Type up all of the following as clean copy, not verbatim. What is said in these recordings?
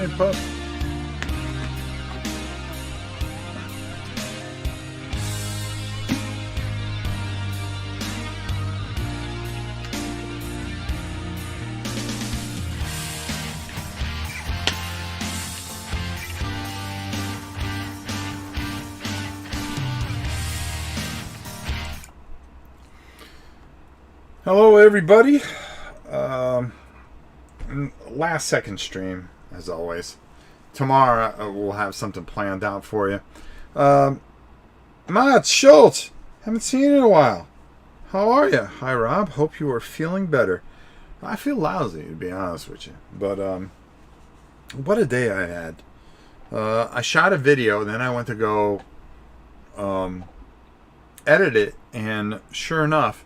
Hey, pup. Hello, everybody. Last second stream, as always. Tomorrow we'll have something planned out for you. Matt Schultz, haven't seen you in a while. How are you? Hi, Rob. Hope you are feeling better. I feel lousy, to be honest with you. But what a day I had. I shot a video, then I went to go edit it, and sure enough,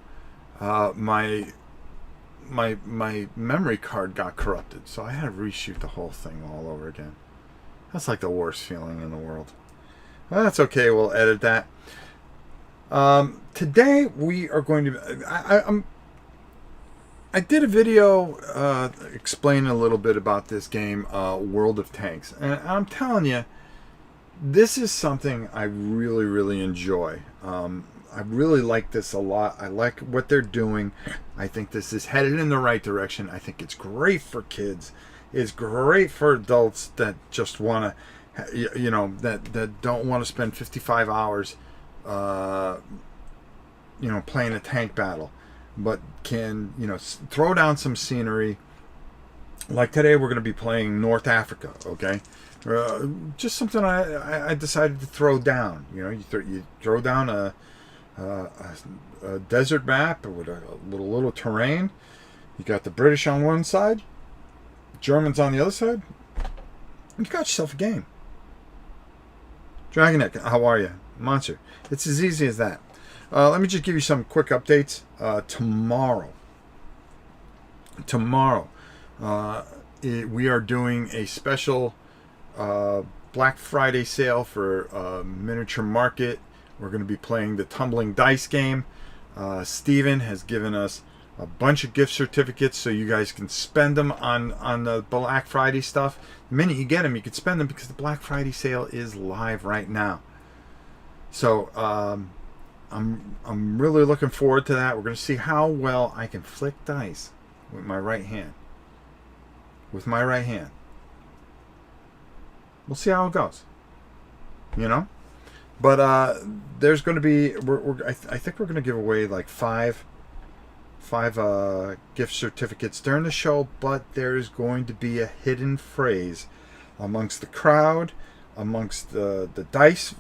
my memory card got corrupted, so I had to reshoot the whole thing all over again. That's like the worst feeling in the world. Well, that's okay. We'll edit that. Today we are going to. I did a video explaining a little bit about this game, World of Tanks, and I'm telling you, this is something I really enjoy. I really like this a lot. I like what they're doing. I think this is headed in the right direction. I think it's great for kids. It's great for adults that just want to, that don't want to spend 55 hours, playing a tank battle, but can, throw down some scenery. Like today, we're going to be playing North Africa, okay? Just something I decided to throw down. You throw down a desert map with a little terrain. You got the British on one side, Germans on the other side. You got yourself a game. Dragonet, how are you? Monster. It's as easy as that. Let me just give you some quick updates. Tomorrow, we are doing a special Black Friday sale for Miniature Market. We're going to be playing the tumbling dice game. Steven has given us a bunch of gift certificates so you guys can spend them on the Black Friday stuff. The minute you get them, you can spend them because the Black Friday sale is live right now. So I'm really looking forward to that. We're going to see how well I can flick dice with my right hand. We'll see how it goes. But there's going to be, I think we're going to give away like five gift certificates during the show, but there's going to be a hidden phrase amongst the crowd, amongst the dice,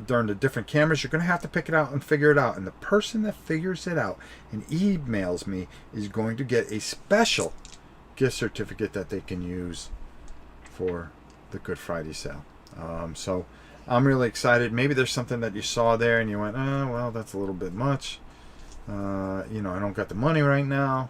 during the different cameras. You're going to have to pick it out and figure it out. And the person that figures it out and emails me is going to get a special gift certificate that they can use for the Good Friday sale. So I'm really excited. Maybe there's something that you saw there and you went, oh, well, that's a little bit much. I don't got the money right now.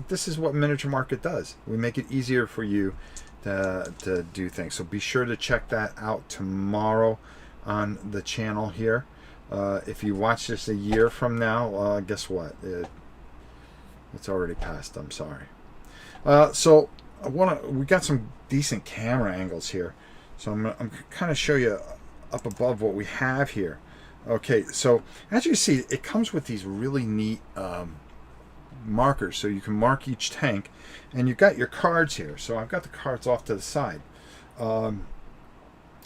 This is what Miniature Market does. We make it easier for you to do things. So be sure to check that out tomorrow on the channel here. If you watch this a year from now, guess what? It's already passed. I'm sorry. So we got some decent camera angles here. So I'm kind of show you up above what we have here. Okay, so as you see, it comes with these really neat markers, so you can mark each tank, and you've got your cards here. So I've got the cards off to the side.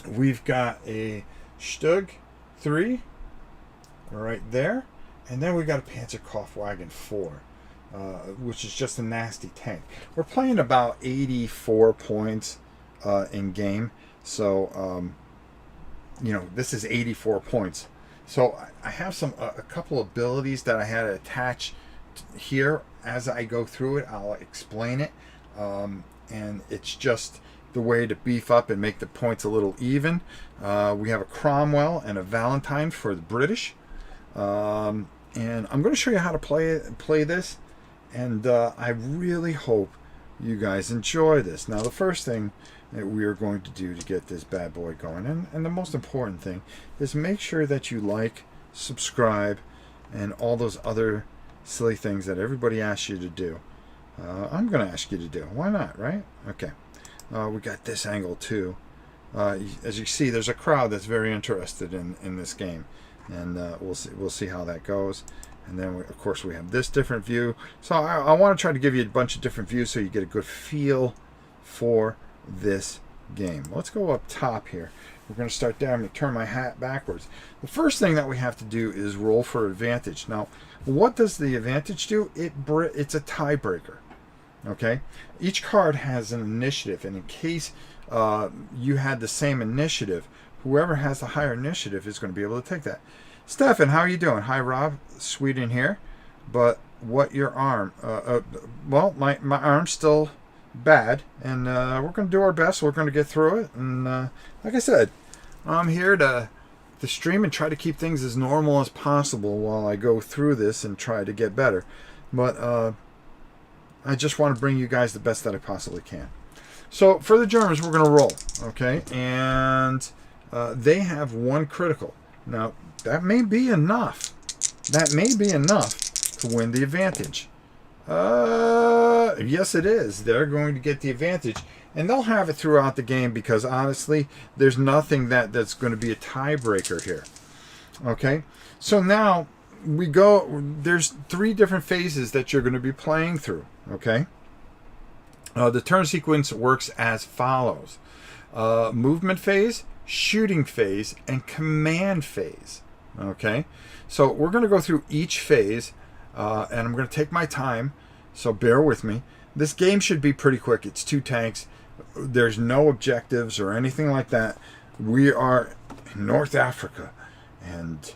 We've got a Stug 3 right there, and then we've got a Panzerkampfwagen 4, which is just a nasty tank. We're playing about 84 points in game, so this is 84 points. So I have a couple abilities that I had to attach here. As I go through it, I'll explain it, and it's just the way to beef up and make the points a little even. We have a Cromwell and a Valentine for the British, and I'm going to show you how to play this, and I really hope you guys enjoy this. Now, the first thing that we are going to do to get this bad boy going, and the most important thing, is make sure that you like, subscribe, and all those other silly things that everybody asks you to do. I'm going to ask you to do. Why not, right? Okay. We got this angle too. As you see, there's a crowd that's very interested in this game, and we'll see how that goes. And then of course we have this different view. So I want to try to give you a bunch of different views so you get a good feel for this game. Let's go up top here. We're going to start there. I'm going to turn my hat backwards. The first thing that we have to do is roll for advantage. Now, what does the advantage do? It's a tiebreaker. Okay? Each card has an initiative, and in case you had the same initiative, whoever has the higher initiative is going to be able to take that. Stefan, how are you doing? Hi, Rob. Sweden here. But what your arm? Well, my arm's still bad, and we're going to do our best. We're going to get through it, and like I said, I'm here to stream and try to keep things as normal as possible while I go through this and try to get better. But I just want to bring you guys the best that I possibly can. So for the Germans, we're going to roll, okay? And they have one critical. Now, that may be enough. That may be enough to win the advantage. Yes, it is. They're going to get the advantage, and they'll have it throughout the game because honestly, there's nothing that's going to be a tiebreaker here. Okay, so now we go. There's 3 different phases that you're going to be playing through. Okay, the turn sequence works as follows: movement phase, shooting phase, and command phase. Okay, so we're going to go through each phase. And I'm going to take my time, so bear with me. This game should be pretty quick. It's 2 tanks. There's no objectives or anything like that. We are in North Africa, and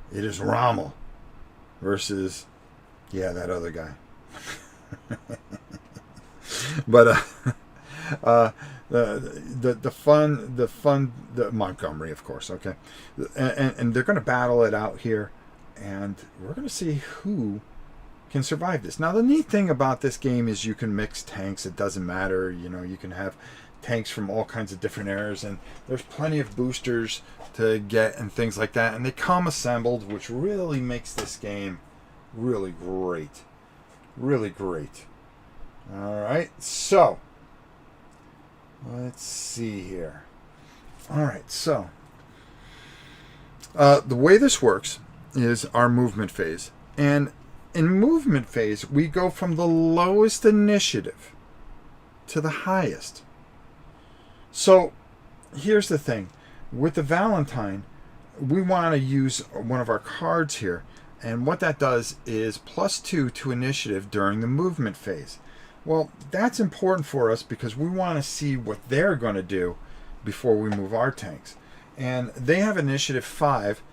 it is Rommel versus, yeah, that other guy. But the Montgomery, of course, okay, and they're going to battle it out here. And we're going to see who can survive this. Now, the neat thing about this game is you can mix tanks. It doesn't matter. You know, you can have tanks from all kinds of different eras. And there's plenty of boosters to get and things like that. And they come assembled, which really makes this game really great. Really great. All right. So, let's see here. All right. So, the way this works is our movement phase, and in movement phase we go from the lowest initiative to the highest. So here's the thing, with the Valentine we want to use one of our cards here, and what that does is +2 to initiative during the movement phase. Well, that's important for us because we want to see what they're going to do before we move our tanks, and they have initiative 5.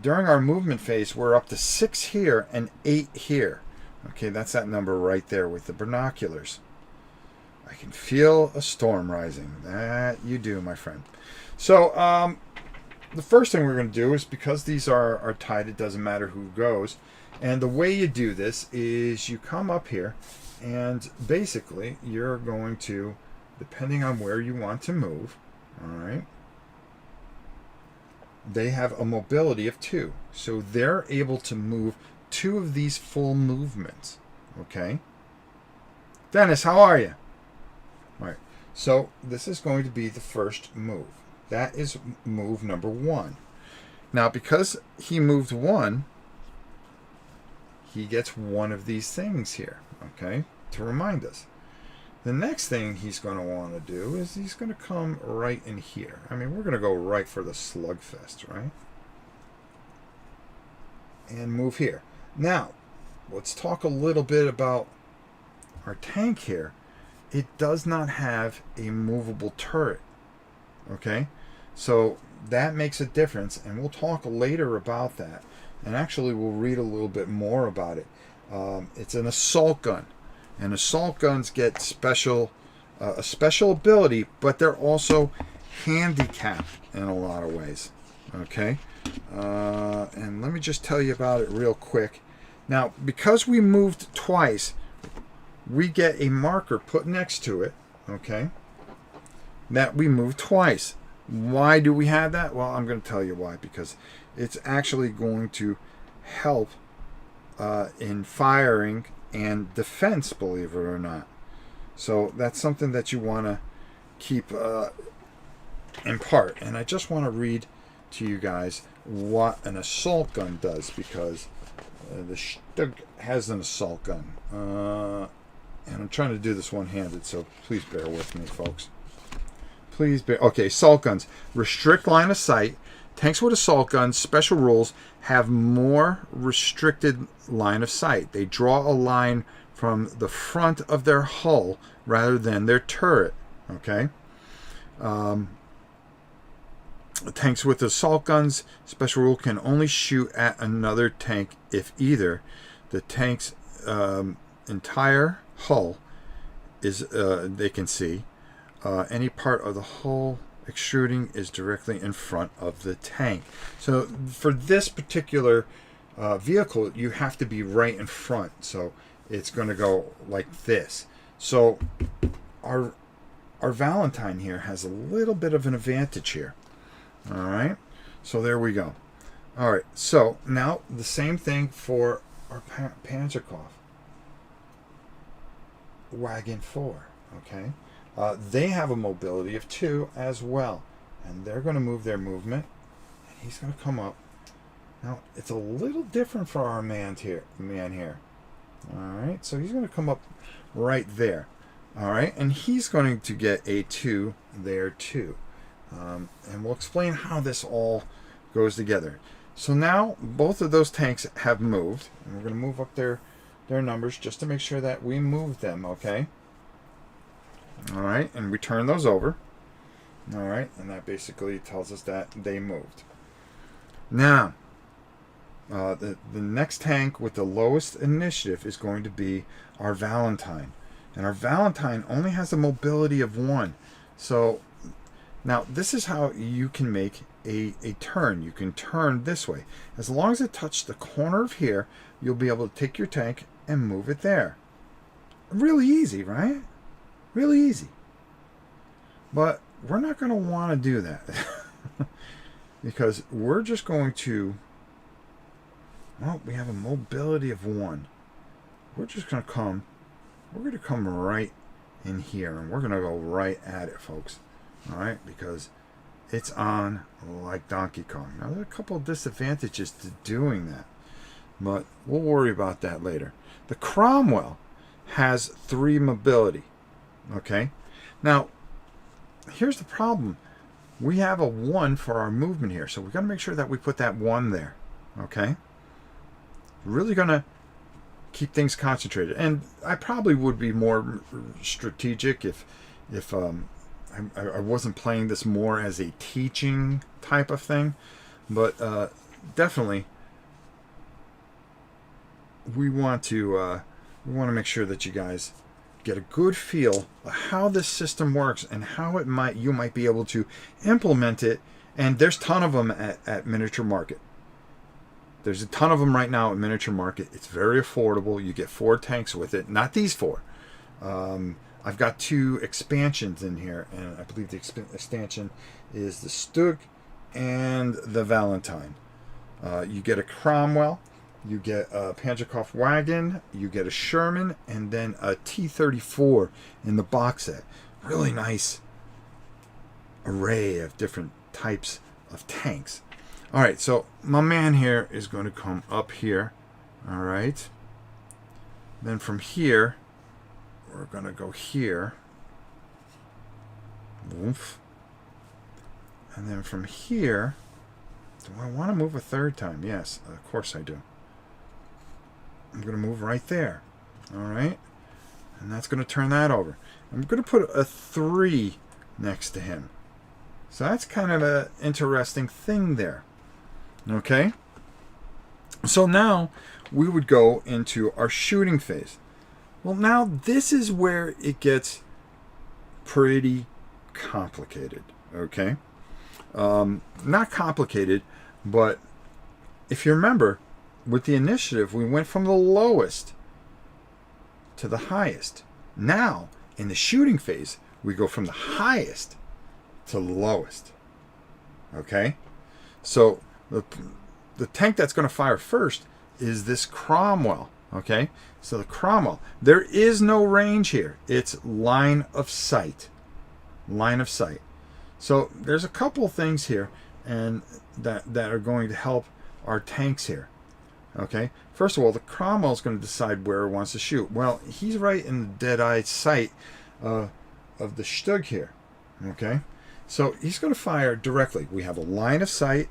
During our movement phase, we're up to 6 here and 8 here. Okay, that's that number right there with the binoculars. I can feel a storm rising. That you do, my friend. So, the first thing we're going to do is, because these are tied, it doesn't matter who goes. And the way you do this is you come up here, and basically you're going to, depending on where you want to move, all right, they have a mobility of 2. So they're able to move 2 of these full movements. Okay? Dennis, how are you? All right. So this is going to be the first move. That is move number 1. Now, because he moved 1, he gets one of these things here. Okay? To remind us. The next thing he's going to want to do is he's going to come right in here. I mean, we're going to go right for the slugfest, right? And move here. Now, let's talk a little bit about our tank here. It does not have a movable turret. Okay? So that makes a difference, and we'll talk later about that. And actually, we'll read a little bit more about it. It's an assault gun. And assault guns get a special ability, but they're also handicapped in a lot of ways. Okay? And let me just tell you about it real quick. Now, because we moved twice, we get a marker put next to it, okay, that we moved twice. Why do we have that? Well, I'm going to tell you why, because it's actually going to help in firing and defense, believe it or not. So that's something that you want to keep in part. And I just want to read to you guys what an assault gun does, because the Stug has an assault gun. And I'm trying to do this one-handed, so please bear with me, folks. Please bear. Okay, assault guns. Restrict line of sight. Tanks with assault guns, special rules, have more restricted line of sight. They draw a line from the front of their hull rather than their turret. Okay? Tanks with assault guns, special rule, can only shoot at another tank if either the tank's entire hull is they can see, any part of the hull extruding is directly in front of the tank. So for this particular vehicle, you have to be right in front, so it's going to go like this. So our Valentine here has a little bit of an advantage here. All right, so there we go. All right, so now the same thing for our Panzerkampf Wagon 4. Okay, they have a mobility of 2 as well, and they're going to move their movement, and he's going to come up. Now it's a little different for our man here. All right, so he's going to come up right there. All right, and he's going to get a 2 there too. And we'll explain how this all goes together. So now both of those tanks have moved, and we're going to move up their numbers just to make sure that we move them. Okay. All right, and we turn those over. All right, and that basically tells us that they moved. Now, the next tank with the lowest initiative is going to be our Valentine, and our Valentine only has a mobility of 1. So now this is how you can make a turn. You can turn this way. As long as it touches the corner of here, you'll be able to take your tank and move it there. Really easy, right? Really easy. But we're not going to want to do that because we're just going to, well, we have a mobility of 1. We're just going to come, we're going to come right in here, and we're going to go right at it, folks. All right, because it's on like Donkey Kong. Now, there are a couple of disadvantages to doing that, but we'll worry about that later. The Cromwell has 3 mobility. Okay, now here's the problem. We have a 1 for our movement here, so we've got to make sure that we put that 1 there. Okay, really gonna keep things concentrated, and I probably would be more strategic if I wasn't playing this more as a teaching type of thing, but definitely we want to make sure that you guys get a good feel of how this system works and how you might be able to implement it. And there's a ton of them at Miniature Market. There's a ton of them right now at Miniature Market. It's very affordable. You get 4 tanks with it, not these 4. I've got 2 expansions in here, and I believe the expansion is the Stug and the Valentine. You get a Cromwell, you get a Panzerkampf Wagon, you get a Sherman, and then a T-34 in the box set. Really nice array of different types of tanks. All right, so my man here is going to come up here. All right. Then from here, we're going to go here. Oof. And then from here, do I want to move a 3rd time? Yes, of course I do. I'm going to move right there. All right. And that's going to turn that over. I'm going to put a 3 next to him. So that's kind of an interesting thing there. Okay. So now we would go into our shooting phase. Well, now this is where it gets pretty complicated. Okay. Not complicated, but if you remember, with the initiative, we went from the lowest to the highest. Now, in the shooting phase, we go from the highest to the lowest. Okay? So, the tank that's going to fire first is this Cromwell. Okay? So, the Cromwell. There is no range here. It's line of sight. line of sight. So there's a couple things here and that are going to help our tanks here. Okay, first of all, the Cromwell's going to decide where he wants to shoot. Well, he's right in the dead-eye sight of the Stug here. Okay, so he's going to fire directly. We have a line of sight,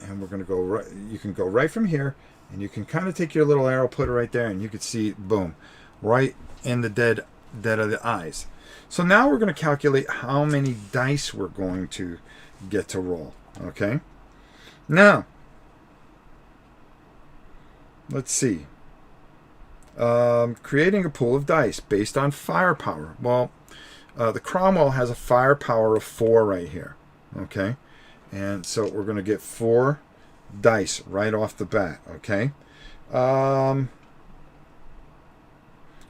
and we're going to go right. You can go right from here, and you can kind of take your little arrow, put it right there, and you can see, boom, right in the dead of the eyes. So now we're going to calculate how many dice we're going to get to roll. Okay, now let's see. Creating a pool of dice based on firepower. Well, the Cromwell has a firepower of 4 right here. Okay, and so we're going to get 4 dice right off the bat. Okay.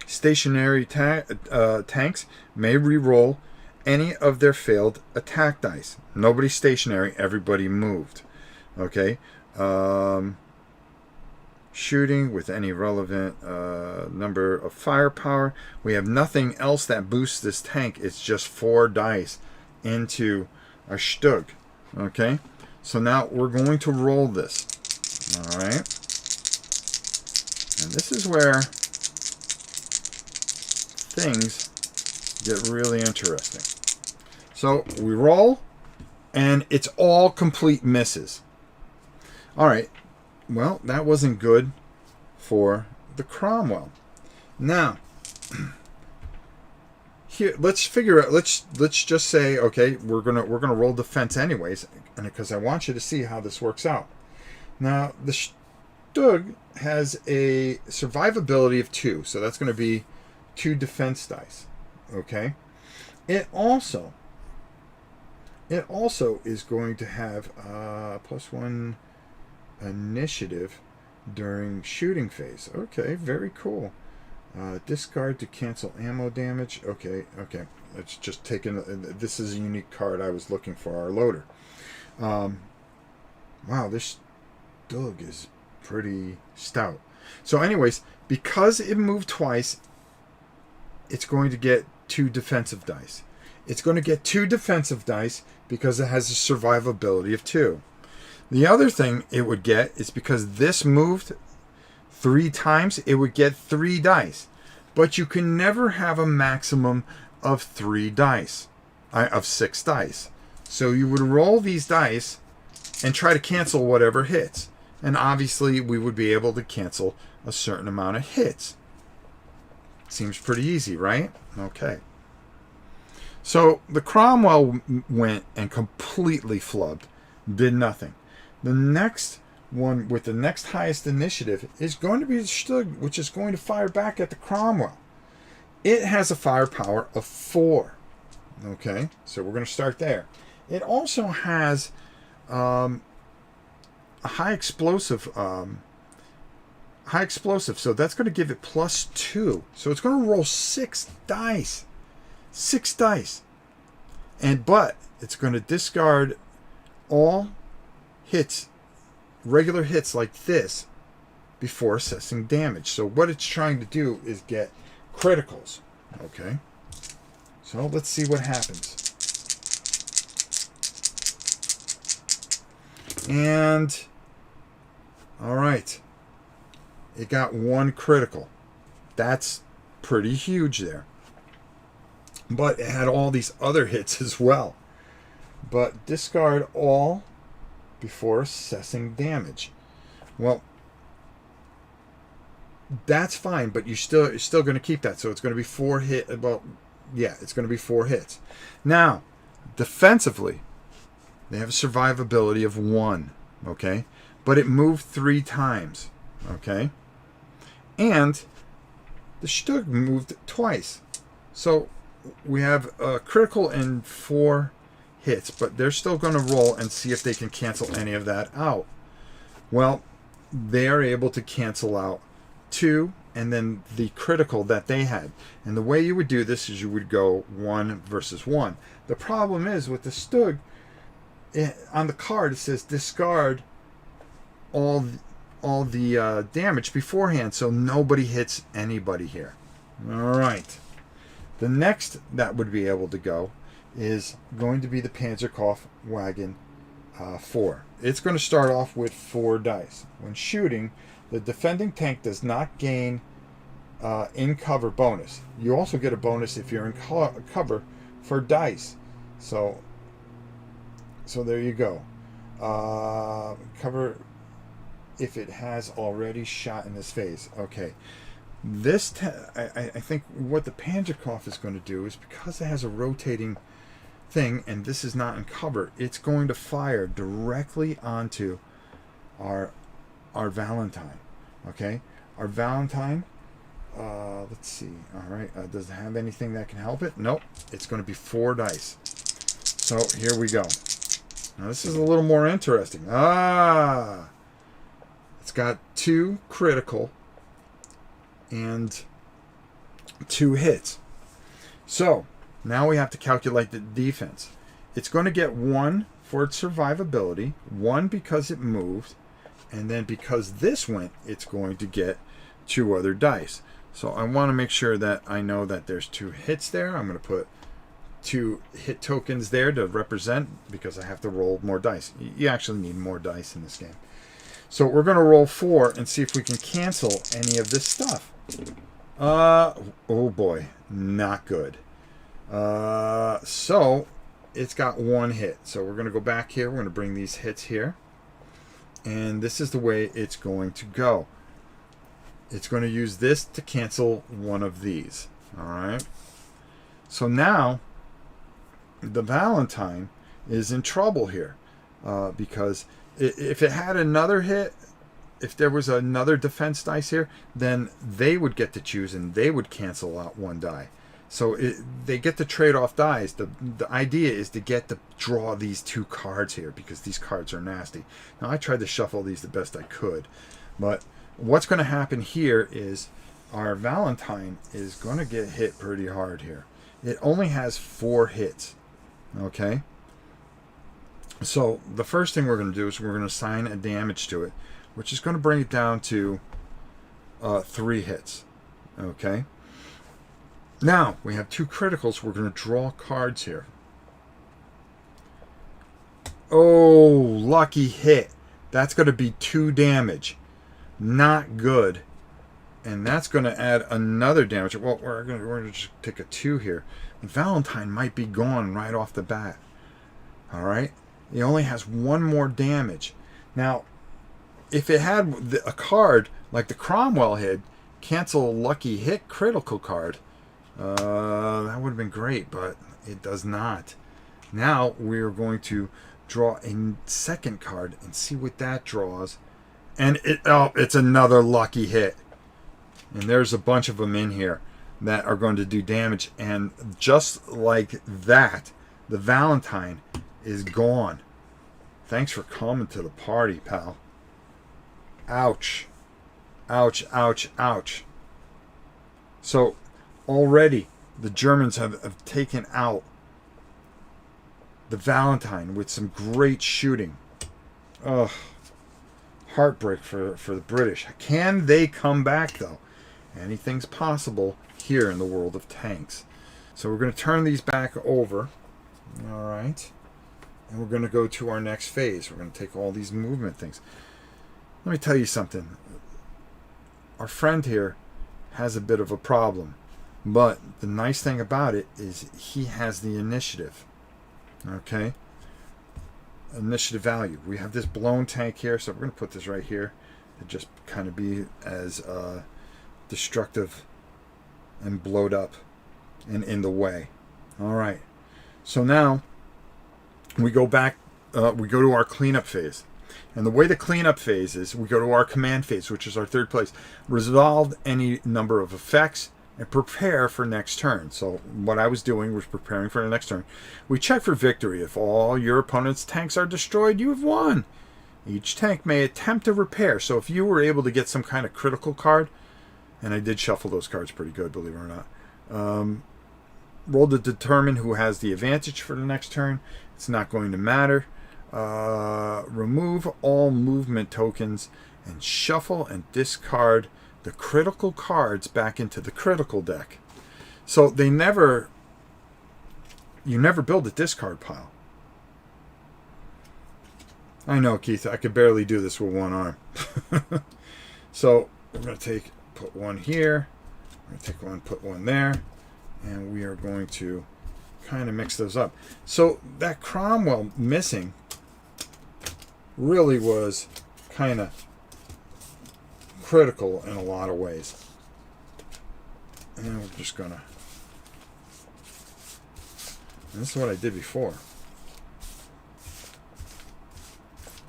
Stationary tanks may re-roll any of their failed attack dice. Nobody's stationary, everybody moved. Okay. Shooting with any relevant number of firepower. We have nothing else that boosts this tank. It's just 4 dice into our Stug. Okay. So now we're going to roll this. All right. And this is where things get really interesting. So we roll, and it's all complete misses. All right. Well, that wasn't good for the Cromwell. Now, here, let's figure out. Let's just say, okay, we're gonna roll defense anyways, and because I want you to see how this works out. Now, the Stug has a survivability of 2, so that's going to be 2 defense dice. Okay. It also is going to have +1 initiative during shooting phase. Okay, very cool. Discard to cancel ammo damage. Okay. It's just taken. This is a unique card I was looking for our loader. Wow, this Stug is pretty stout. So anyways, because it moved twice, it's going to get 2 defensive dice. It's going to get 2 defensive dice because it has a survivability of 2. The other thing it would get is because this moved 3 times, it would get 3 dice. But you can never have a maximum of 3 dice, of 6 dice. So you would roll these dice and try to cancel whatever hits. And obviously we would be able to cancel a certain amount of hits. Seems pretty easy, right? Okay. So the Cromwell went and completely flubbed. Did nothing. The next one with the next highest initiative is going to be the Stug, which is going to fire back at the Cromwell. It has a firepower of 4. Okay, so we're going to start there. It also has a high explosive, so that's going to give it +2. So it's going to roll 6 dice. 6 dice. But it's going to discard all hits, regular hits like this, before assessing damage. So what it's trying to do is get criticals. Okay. So let's see what happens. And all right. It got 1 critical. That's pretty huge there. But it had all these other hits as well. But discard all before assessing damage. Well, that's fine, but you're still going to keep that. So it's going to be 4 hit. Well, yeah, it's going to be 4 hits. Now, defensively, they have a survivability of 1. Okay, but it moved 3 times. Okay, and the Stug moved twice. So we have a critical and 4 hits, but they're still going to roll and see if they can cancel any of that out. Well, they are able to cancel out 2 and then the critical that they had. And the way you would do this is you would go 1 versus 1. The problem is with the Stug, on the card it says discard all the damage beforehand, so nobody hits anybody here. All right. The next that would be able to go is going to be the Panzerkampfwagen 4. It's going to start off with 4 dice. When shooting, the defending tank does not gain in cover bonus. You also get a bonus if you're in cover for dice. So there you go. Cover if it has already shot in this phase. Okay. I think what the Panzerkampf is going to do is, because it has a rotating thing and this is not in cover, it's going to fire directly onto our Valentine. Okay, our Valentine, let's see. All right, does it have anything that can help it? Nope. It's going to be 4 dice. So here we go. Now this is a little more interesting. It's got 2 critical and 2 hits. So now we have to calculate the defense. It's going to get 1 for its survivability, 1 because it moved, and then because this went, it's going to get 2 other dice. So I want to make sure that I know that there's 2 hits there. I'm going to put 2 hit tokens there to represent, because I have to roll more dice. You actually need more dice in this game. So we're going to roll 4 and see if we can cancel any of this stuff. Oh boy, not good. So it's got 1 hit. So we're going to go back here. We're going to bring these hits here. And this is the way it's going to go. It's going to use this to cancel one of these. All right. So now the Valentine is in trouble here, because if it had another hit, if there was another defense dice here, then they would get to choose and they would cancel out 1 die. So they get to trade off dice. The idea is to get to draw these 2 cards here, because these cards are nasty. Now I tried to shuffle these the best I could, but what's going to happen here is our Valentine is going to get hit pretty hard here. It only has 4 hits. Okay. So the first thing we're going to do is we're going to assign a damage to it, which is going to bring it down to 3 hits. Okay. Now we have 2 criticals. We're going to draw cards here. Oh, lucky hit. That's going to be 2 damage. Not good. And that's going to add another damage. Well, we're going to just take a 2 here. Valentine might be gone right off the bat. All right. He only has 1 more damage. Now, if it had a card like the Cromwell had, cancel lucky hit critical card, that would have been great, but it does not. Now we're going to draw a second card and see what that draws. And it's another lucky hit. And there's a bunch of them in here that are going to do damage. And just like that, the Valentine is gone. Thanks for coming to the party, pal. Ouch. Ouch, ouch, ouch. So already the Germans have taken out the Valentine with some great shooting. Ugh. Heartbreak for the British. Can they come back, though? Anything's possible here in the world of tanks. So we're going to turn these back over. All right. And we're going to go to our next phase. We're going to take all these movement things. Let me tell you something. Our friend here has a bit of a problem. But the nice thing about it is he has the initiative. Okay? Initiative value. We have this blown tank here, so we're going to put this right here to just kind of be as destructive and blowed up and in the way. All right. So now we go back, we go to our cleanup phase. And the way the cleanup phase is, we go to our command phase, which is our 3rd place. Resolve any number of effects and prepare for next turn. So what I was doing was preparing for the next turn. We check for victory. If all your opponent's tanks are destroyed, you have won. Each tank may attempt to repair. So if you were able to get some kind of critical card, and I did shuffle those cards pretty good, believe it or not. Roll to determine who has the advantage for the next turn. It's not going to matter. Remove all movement tokens and shuffle and discard the critical cards back into the critical deck. So they never you never build a discard pile. I know, Keith, I could barely do this with one arm. So we're going to put one here. We're going to take one, put one there. And we are going to kind of mix those up. So that Cromwell missing really was kind of critical in a lot of ways. And we're just going to... This is what I did before.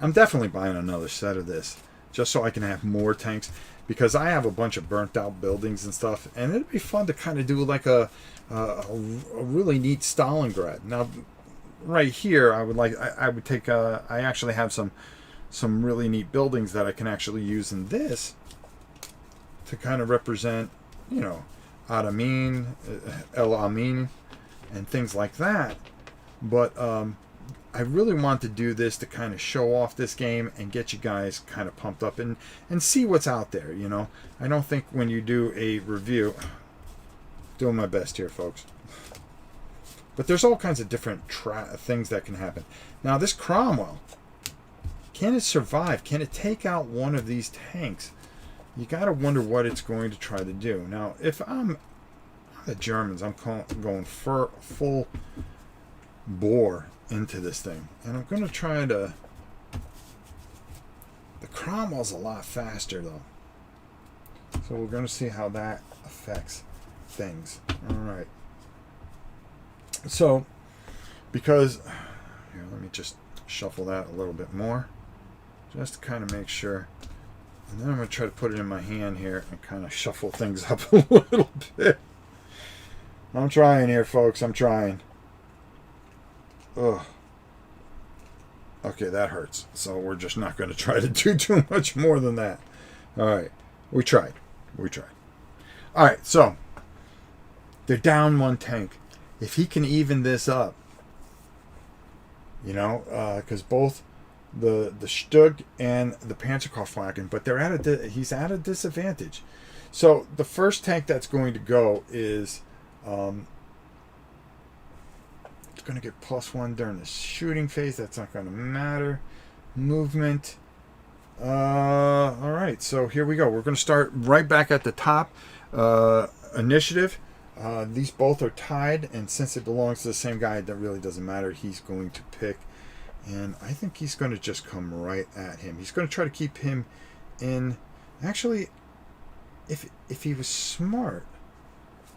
I'm definitely buying another set of this just so I can have more tanks, because I have a bunch of burnt out buildings and stuff, and it'd be fun to kind of do like a really neat Stalingrad. Now, right here, I would take I actually have some really neat buildings that I can actually use in this to kind of represent, you know, Adamin, El Amin, and things like that. But I really want to do this to kind of show off this game and get you guys kind of pumped up and see what's out there, you know. I don't think when you do a review, doing my best here, folks, but there's all kinds of different things that can happen. Now, this Cromwell, can it survive? Can it take out one of these tanks? You got to wonder what it's going to try to do. Now, if I'm the Germans, I'm going for full bore into this thing, and I'm going to try to... The Cromwell's a lot faster though, so we're going to see how that affects things. All right, so because here, let me just shuffle that a little bit more just to kind of make sure, and then I'm going to try to put it in my hand here and kind of shuffle things up a little bit. I'm trying here, folks, I'm trying. Ugh. Okay, that hurts. So we're just not going to try to do too much more than that. All right. We tried. All right, so they're down one tank. If he can even this up, you know, because both the Stug and the Panzerkampfwagen, but they're he's at a disadvantage. So the first tank that's going to go is... it's going to get +1 during the shooting phase. That's not going to matter. Movement. All right, so here we go. We're going to start right back at the top. Initiative. These both are tied, and since it belongs to the same guy, that really doesn't matter. He's going to pick, and I think he's going to just come right at him. He's going to try to keep him in. Actually, if he was smart,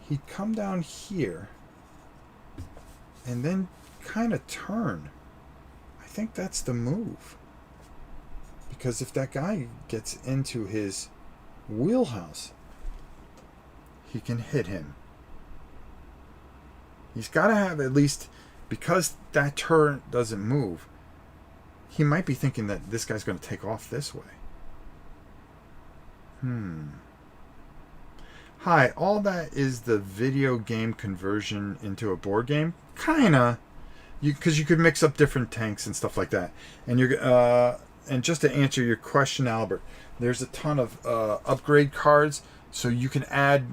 he'd come down here and then kind of turn. I think that's the move. Because if that guy gets into his wheelhouse, he can hit him. He's got to have at least, because that turret doesn't move, he might be thinking that this guy's going to take off this way. Hi, all that is the video game conversion into a board game. Kinda. Because you could mix up different tanks and stuff like that. And and just to answer your question, Albert, there's a ton of upgrade cards, so you can add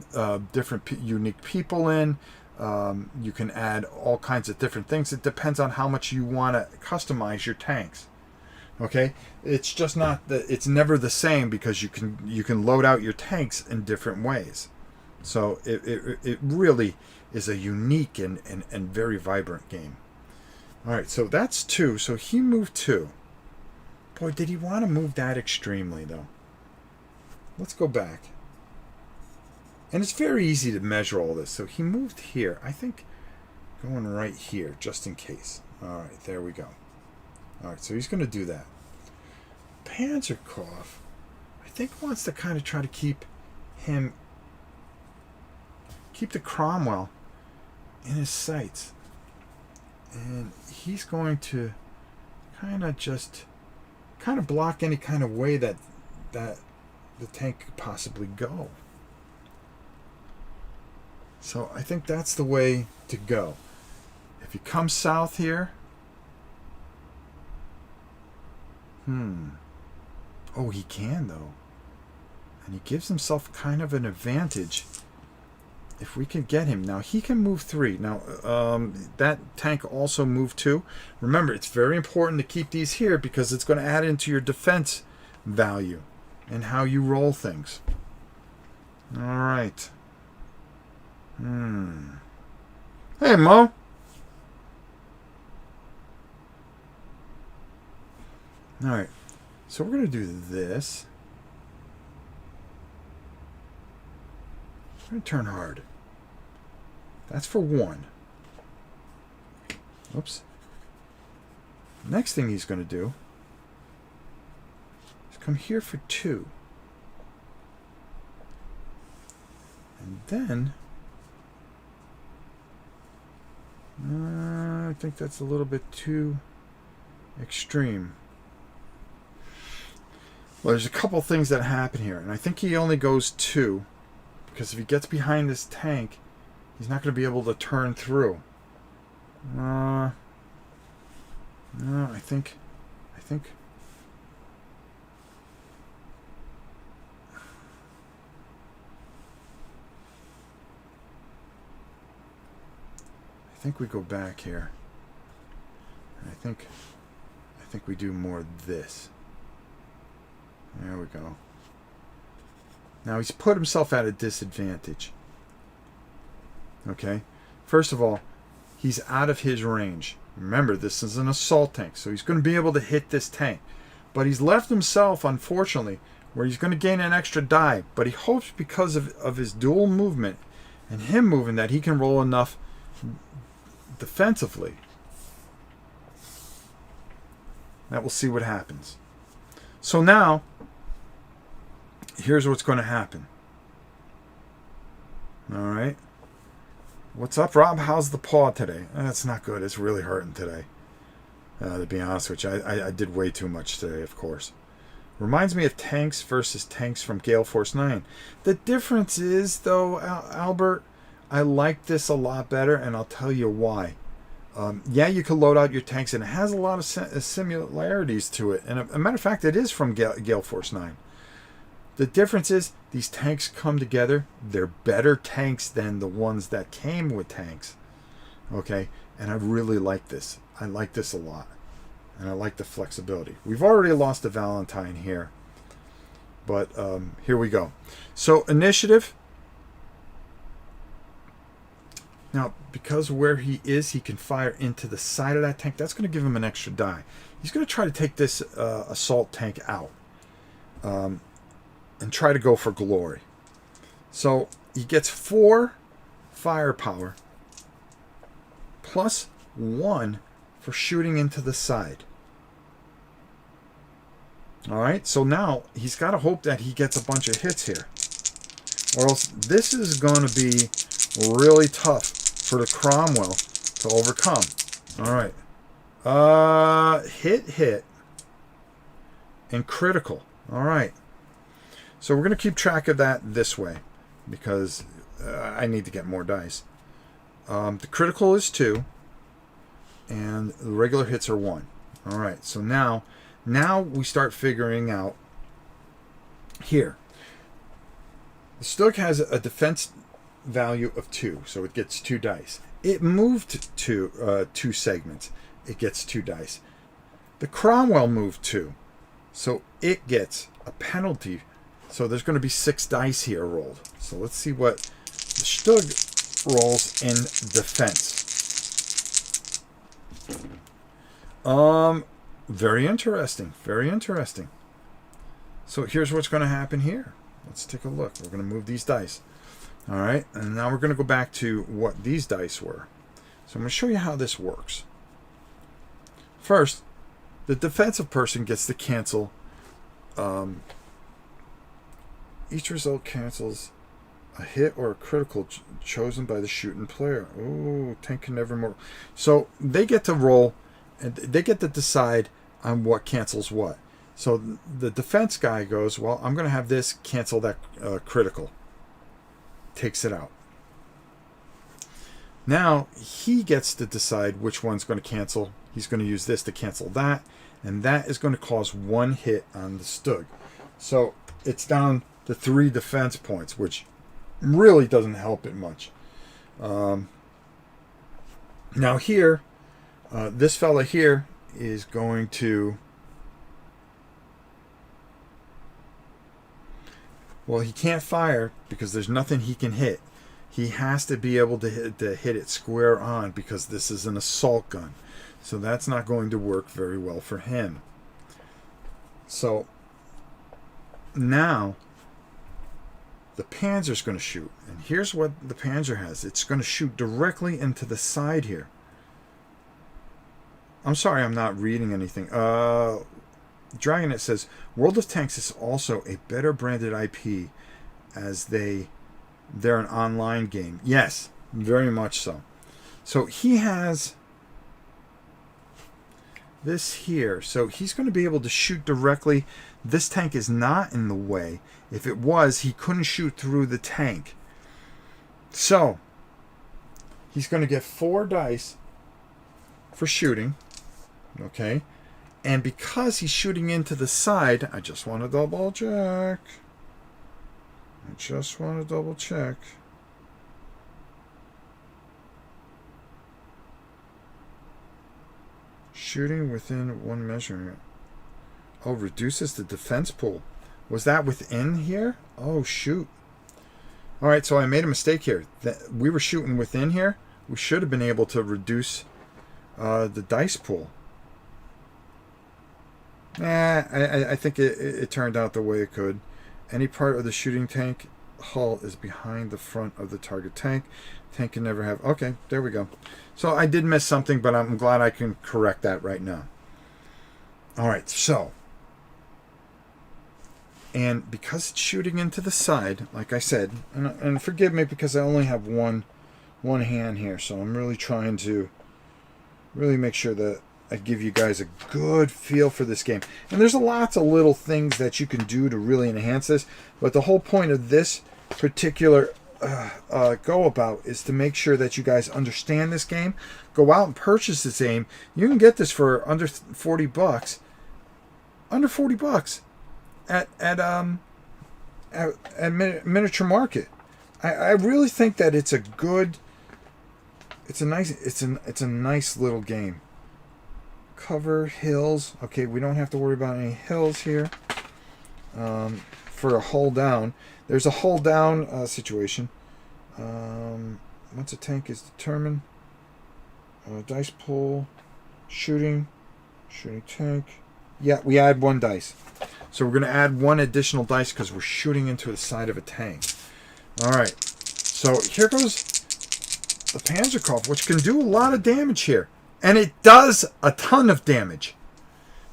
different unique people in. You can add all kinds of different things. It depends on how much you want to customize your tanks. Okay, it's just not it's never the same, because you can load out your tanks in different ways. So it really is a unique and very vibrant game. All right, so that's 2. So he moved 2. Boy, did he want to move that extremely, though. Let's go back. And it's very easy to measure all this. So he moved here. I think going right here, just in case. All right, there we go. All right, so he's going to do that. Panzerkampf, I think, wants to kind of try to keep the Cromwell in his sights. And he's going to kind of block any kind of way that the tank could possibly go. So I think that's the way to go. If he comes south here, oh, he can though, and he gives himself kind of an advantage if we can get him. Now, he can move 3. Now, that tank also moved 2. Remember, it's very important to keep these here because it's going to add into your defense value and how you roll things. All right. Hey, Mo. All right. So we're going to do this. I'm going to turn hard. That's for 1. Oops. Next thing he's going to do is come here for 2. And then I think that's a little bit too extreme. Well, there's a couple things that happen here, and I think he only goes 2 because if he gets behind this tank, he's not going to be able to turn through. No, I think we go back here. I think we do more of this. There we go. Now he's put himself at a disadvantage. Okay? First of all, he's out of his range. Remember, this is an assault tank, so he's going to be able to hit this tank. But he's left himself, unfortunately, where he's going to gain an extra die. But he hopes because of his dual movement and him moving that he can roll enough defensively. That we'll see what happens. So now, here's what's going to happen. All right. What's up, Rob? How's the paw today? That's not good. It's really hurting today. To be honest with you, I did way too much today, of course. Reminds me of tanks versus tanks from Gale Force 9. The difference is, though, Albert, I like this a lot better, and I'll tell you why. Yeah, you can load out your tanks, and it has a lot of similarities to it. And a matter of fact, it is from Gale Force 9. The difference is these tanks come together. They're better tanks than the ones that came with tanks. Okay? And I really like this. I like this a lot. And I like the flexibility. We've already lost a Valentine here. But here we go. So, initiative. Now, because where he is, he can fire into the side of that tank. That's going to give him an extra die. He's going to try to take this assault tank out. And try to go for glory. So he gets 4 firepower plus 1 for shooting into the side. Alright, so now he's got to hope that he gets a bunch of hits here. Or else this is going to be really tough for the Cromwell to overcome. Alright. Hit. And critical. Alright. So we're going to keep track of that this way because I need to get more dice. The critical is 2 and the regular hits are 1. All right, so now we start figuring out here. The Stug has a defense value of 2, so it gets 2 dice. It moved to 2 segments. It gets 2 dice. The Cromwell moved 2, so it gets a penalty. So there's going to be 6 dice here rolled. So let's see what the Stug rolls in defense. Very interesting. Very interesting. So here's what's going to happen here. Let's take a look. We're going to move these dice. All right. And now we're going to go back to what these dice were. So I'm going to show you how this works. First, the defensive person gets to cancel. Each result cancels a hit or a critical chosen by the shooting player. Oh, tank can never more. So they get to roll, and they get to decide on what cancels what. So the defense guy goes, well, I'm going to have this cancel that critical. Takes it out. Now he gets to decide which one's going to cancel. He's going to use this to cancel that, and that is going to cause 1 hit on the Stug. So it's down to 3 defense points, which really doesn't help it much. Now here, this fella here is going to... Well, he can't fire because there's nothing he can hit. He has to be able to hit it square on because this is an assault gun. So that's not going to work very well for him. So now the Panzer's going to shoot. And here's what the Panzer has. It's going to shoot directly into the side here. I'm sorry, I'm not reading anything. Dragonet says, World of Tanks is also a better branded IP as they're an online game. Yes, very much so. So he has this here. So he's going to be able to shoot directly. This tank is not in the way. If it was, he couldn't shoot through the tank. So he's going to get 4 dice for shooting. Okay. And because he's shooting into the side, I just want to double check. Shooting within 1 measuring. Oh, reduces the defense pool. Was that within here? Oh, shoot. All right, so I made a mistake here. We were shooting within here. We should have been able to reduce the dice pool. I think it turned out the way it could. Any part of the shooting tank hull is behind the front of the target tank. Tank can never have... Okay, there we go. So I did miss something, but I'm glad I can correct that right now. All right, so... And because it's shooting into the side, like I said, and forgive me because I only have one hand here, so I'm really trying to really make sure that I give you guys a good feel for this game. And there's lots of little things that you can do to really enhance this, but the whole point of this particular go about is to make sure that you guys understand this game. Go out and purchase this game. You can get this for under 40 bucks. Under 40 bucks at Miniature Market. I really think that it's a good... It's a nice little game. Cover hills. Okay, we don't have to worry about any hills here. For a hull down, there's a hull down situation. Once a tank is determined, dice pool, shooting tank. Yeah, we add 1 dice. So we're going to add 1 additional dice because we're shooting into the side of a tank. All right. So here goes the Panzerkopf, which can do a lot of damage here. And it does a ton of damage.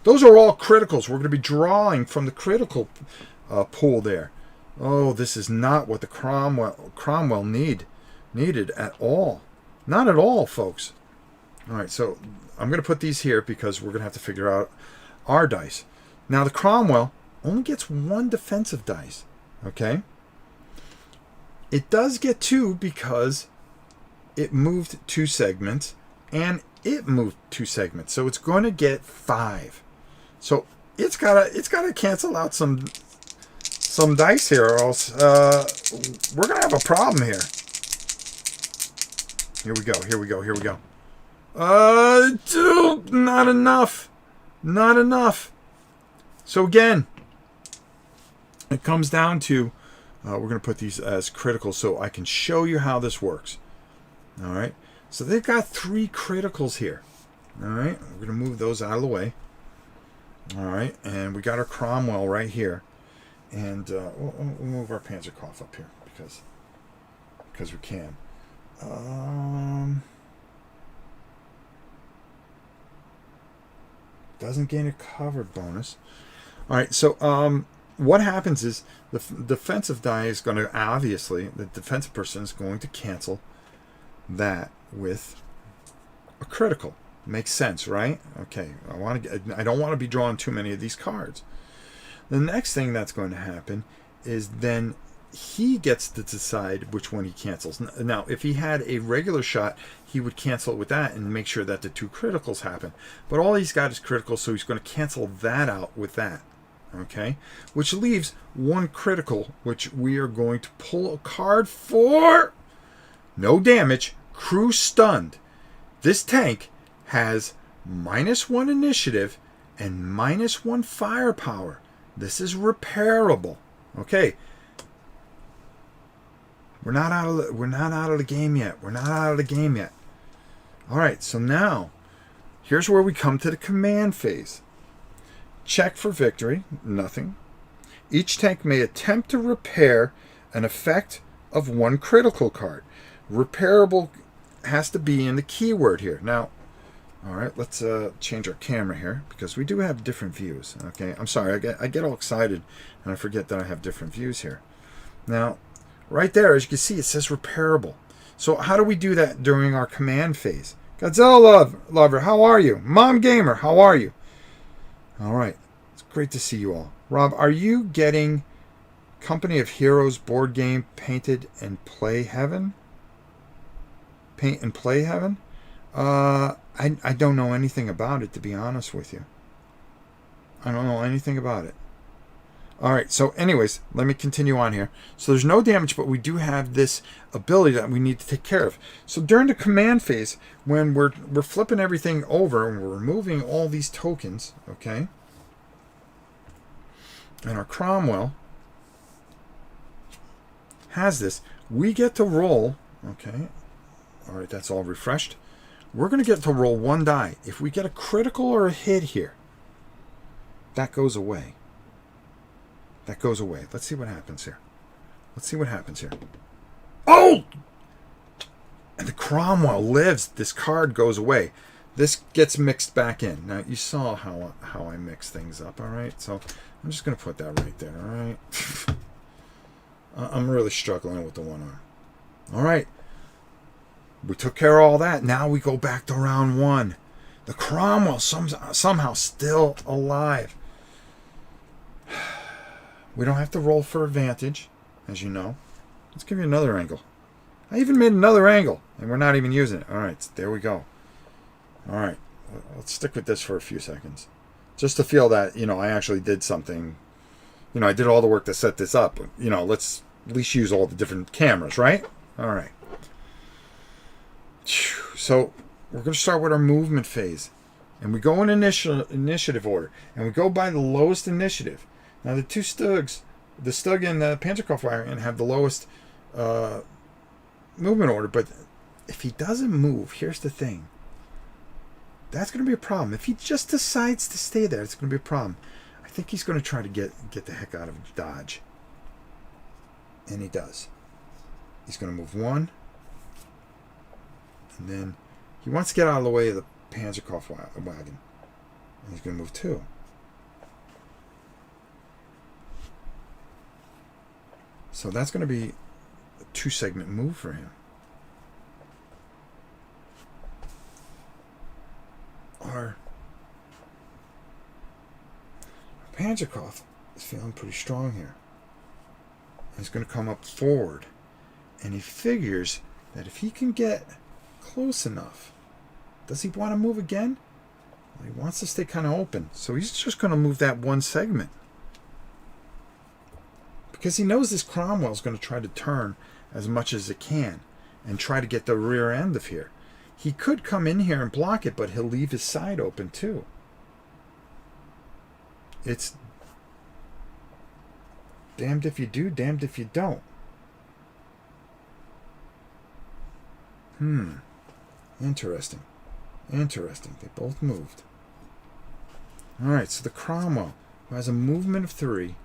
Those are all criticals. We're going to be drawing from the critical pool there. Oh, this is not what the Cromwell needed at all. Not at all, folks. All right, so I'm going to put these here because we're going to have to figure out our dice. Now, the Cromwell only gets 1 defensive dice. Okay? It does get 2 because it moved 2 segments, and it moved 2 segments, so it's going to get 5. So it's gotta cancel out some dice here, or else we're gonna have a problem here. Here we go. Dude, not enough. So again, it comes down to we're gonna put these as critical so I can show you how this works. All right. So they've got 3 criticals here. All right. We're going to move those out of the way. All right. And we got our Cromwell right here. And we'll move our Panzerkopf up here because we can. Doesn't gain a cover bonus. All right. So what happens is the defensive die is going to, obviously, the defensive person is going to cancel that with a critical. Makes sense, right? Okay, I don't want to be drawing too many of these cards. The next thing that's going to happen is then he gets to decide which one he cancels. Now, if he had a regular shot, he would cancel it with that and make sure that the 2 criticals happen. But all he's got is critical, so he's going to cancel that out with that. Okay, which leaves one critical, which we are going to pull a card for. No damage, crew stunned. This tank has -1 initiative and -1 firepower. This is repairable. Okay. We're not out of the game yet. We're not out of the game yet. All right, so now here's where we come to the command phase. Check for victory, nothing. Each tank may attempt to repair an effect of 1 critical card. Repairable has to be in the keyword here. Now, all right, let's change our camera here because we do have different views. Okay, I'm sorry, I get all excited and I forget that I have different views here. Now, right there, as you can see, it says repairable. So how do we do that during our command phase? Godzilla Lover, how are you? Mom Gamer, how are you? All right, it's great to see you all. Rob, are you getting Company of Heroes board game Painted and Play Heaven? Paint and Play Heaven? I don't know anything about it, to be honest with you. I don't know anything about it. All right, so anyways, let me continue on here. So there's no damage, but we do have this ability that we need to take care of. So during the command phase, when we're flipping everything over and we're removing all these tokens, okay, and our Cromwell has this, we get to roll, okay, all right, that's all refreshed. We're going to get to roll 1 die. If we get a critical or a hit here, that goes away. That goes away. Let's see what happens here. Let's see what happens here. Oh! And the Cromwell lives. This card goes away. This gets mixed back in. Now, you saw how I mix things up, all right? So I'm just going to put that right there, all right? I'm really struggling with the one arm. All right. We took care of all that. Now we go back to round 1. The Cromwell somehow still alive. We don't have to roll for advantage, as you know. Let's give you another angle. I even made another angle, and we're not even using it. All right, there we go. All right, let's stick with this for a few seconds. Just to feel that, I actually did something. I did all the work to set this up. Let's at least use all the different cameras, right? All right. So we're going to start with our movement phase. And we go in initiative order. And we go by the lowest initiative. Now the two Stugs, the Stug and the Panzerkampfwagen, have the lowest movement order. But if he doesn't move, here's the thing. That's going to be a problem. If he just decides to stay there, it's going to be a problem. I think he's going to try to get the heck out of dodge. And he does. He's going to move 1. And then he wants to get out of the way of the Panzerkampfwagen. And he's going to move 2. So that's going to be a 2-segment move for him. Our Panzerkampf is feeling pretty strong here. He's going to come up forward. And he figures that if he can get close enough, does he want to move again? Well, he wants to stay kind of open. So he's just going to move that 1 segment. Because he knows this Cromwell is going to try to turn as much as it can and try to get the rear end of here. He could come in here and block it, but he'll leave his side open too. It's damned if you do, damned if you don't. Interesting. Interesting. They both moved. Alright, so the Cromwell, who has a movement of 3,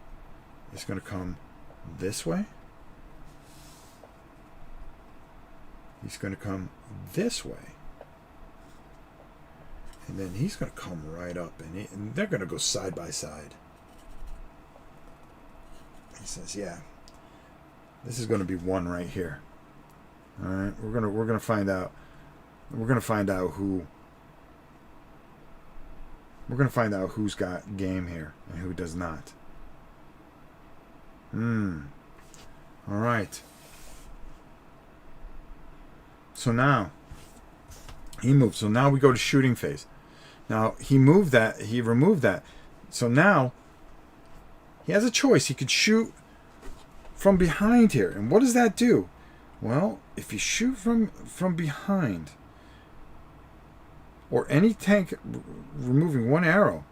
is going to come this way. He's going to come this way. And then he's going to come right up. And they're going to go side by side. He says, yeah, this is going to be 1 right here. All right, we're gonna find out. We're gonna find out who. We're gonna find out who's got game here and who does not. All right. So now he moved. So now we go to shooting phase. Now he moved that. He removed that. So now he has a choice. He could shoot from behind here. And what does that do? Well, if you shoot from behind, or any tank removing one arrow,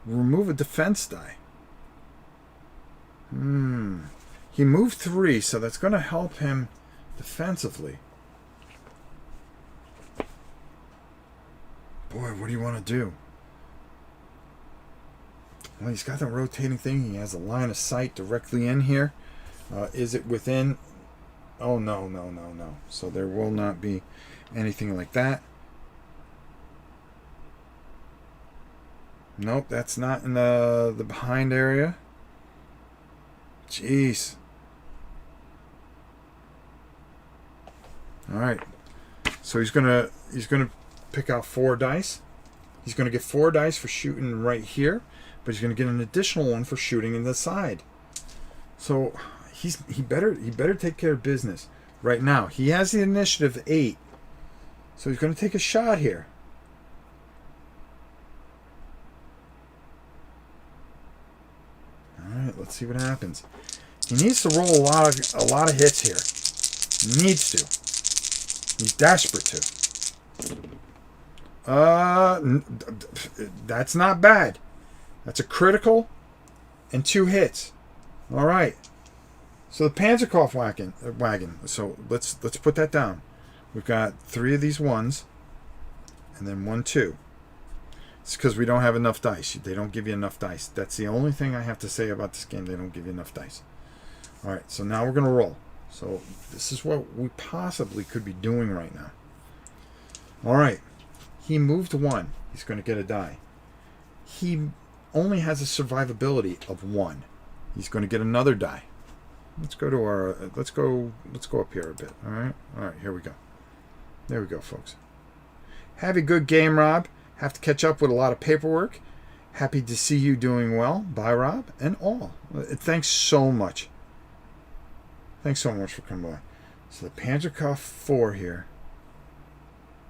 remove a defense die. He moved 3, so that's going to help him defensively. Boy, what do you want to do? Well, he's got the rotating thing. He has a line of sight directly in here. Is it within? Oh, no. So there will not be anything like that. Nope, that's not in the behind area. Jeez. All right. So he's gonna pick out 4 dice. He's gonna get 4 dice for shooting right here, but he's gonna get an additional one for shooting in the side. So he better take care of business right now. He has the initiative 8, so he's gonna take a shot here. All right, let's see what happens. He needs to roll a lot of hits here. He needs to. He's desperate to. That's not bad. That's a critical and 2 hits. All right. So the Panzerkopf wagon. So let's put that down. We've got 3 of these ones, and then 1, 2. It's because we don't have enough dice. They don't give you enough dice. That's the only thing I have to say about this game. They don't give you enough dice. All right, so now we're going to roll. So this is what we possibly could be doing right now. All right. He moved 1. He's going to get a die. He only has a survivability of 1. He's going to get another die. Let's go to our let's go up here a bit. All right, here we go. There we go, folks. Have a good game, Rob. Have to catch up with a lot of paperwork. Happy to see you doing well. Bye, Rob, and all. Thanks so much. Thanks so much for coming by. So the Panzerkopf 4 here.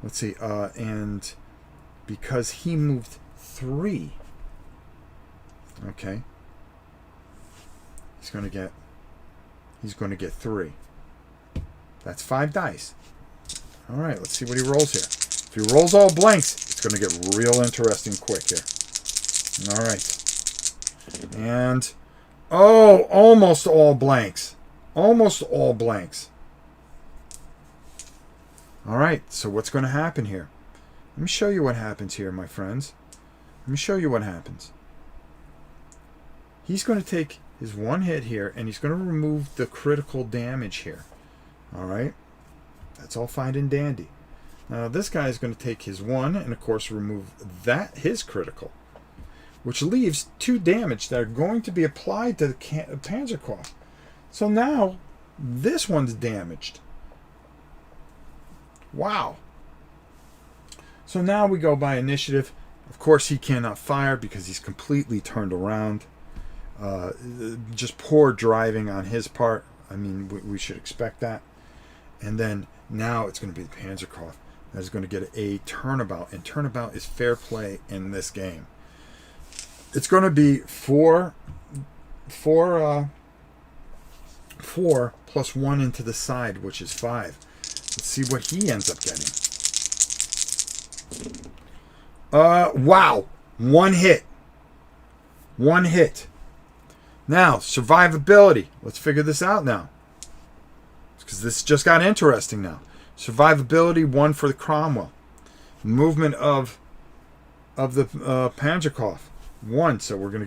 Let's see. And because he moved 3. Okay. He's going to get 3. That's 5 dice. All right, let's see what he rolls here. If he rolls all blanks, it's going to get real interesting quick here. All right. And, almost all blanks. Almost all blanks. All right, so what's going to happen here? Let me show you what happens here, my friends. Let me show you what happens. He's going to take his 1 hit here, and he's going to remove the critical damage here. All right? That's all fine and dandy. Now, this guy is going to take his 1 and, of course, remove his critical, which leaves 2 damage that are going to be applied to the Panzerkopf. So now, this one's damaged. Wow. So now we go by initiative. Of course, he cannot fire because he's completely turned around. Just poor driving on his part. I mean, we should expect that. And then now it's going to be the Panzerkopf that is going to get a turnabout, and turnabout is fair play in this game. It's going to be 4 plus 1 into the side, which is 5. Let's see what he ends up getting. Wow, 1 hit. 1 hit. Now, survivability. Let's figure this out now, because this just got interesting now. Survivability 1 for the Cromwell. Movement of the Panzerkopf 1. So we're gonna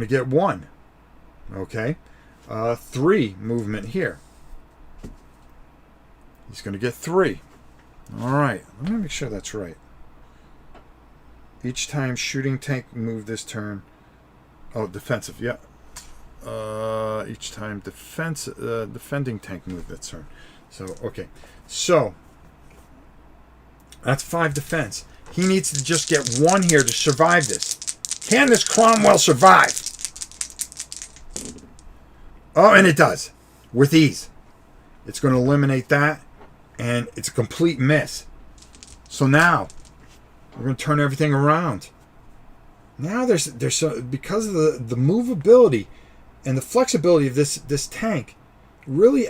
get 1. Okay, 3 movement here. He's gonna get 3. All right. Let me make sure that's right. Each time shooting tank move this turn. Oh, defensive. Yeah. Each time defending tank move that turn. So, okay. So, that's 5 defense. He needs to just get 1 here to survive this. Can this Cromwell survive? Oh, and it does. With ease. It's going to eliminate that. And it's a complete miss. So now, we're going to turn everything around. Now there's so, because of the movability and the flexibility of this tank, really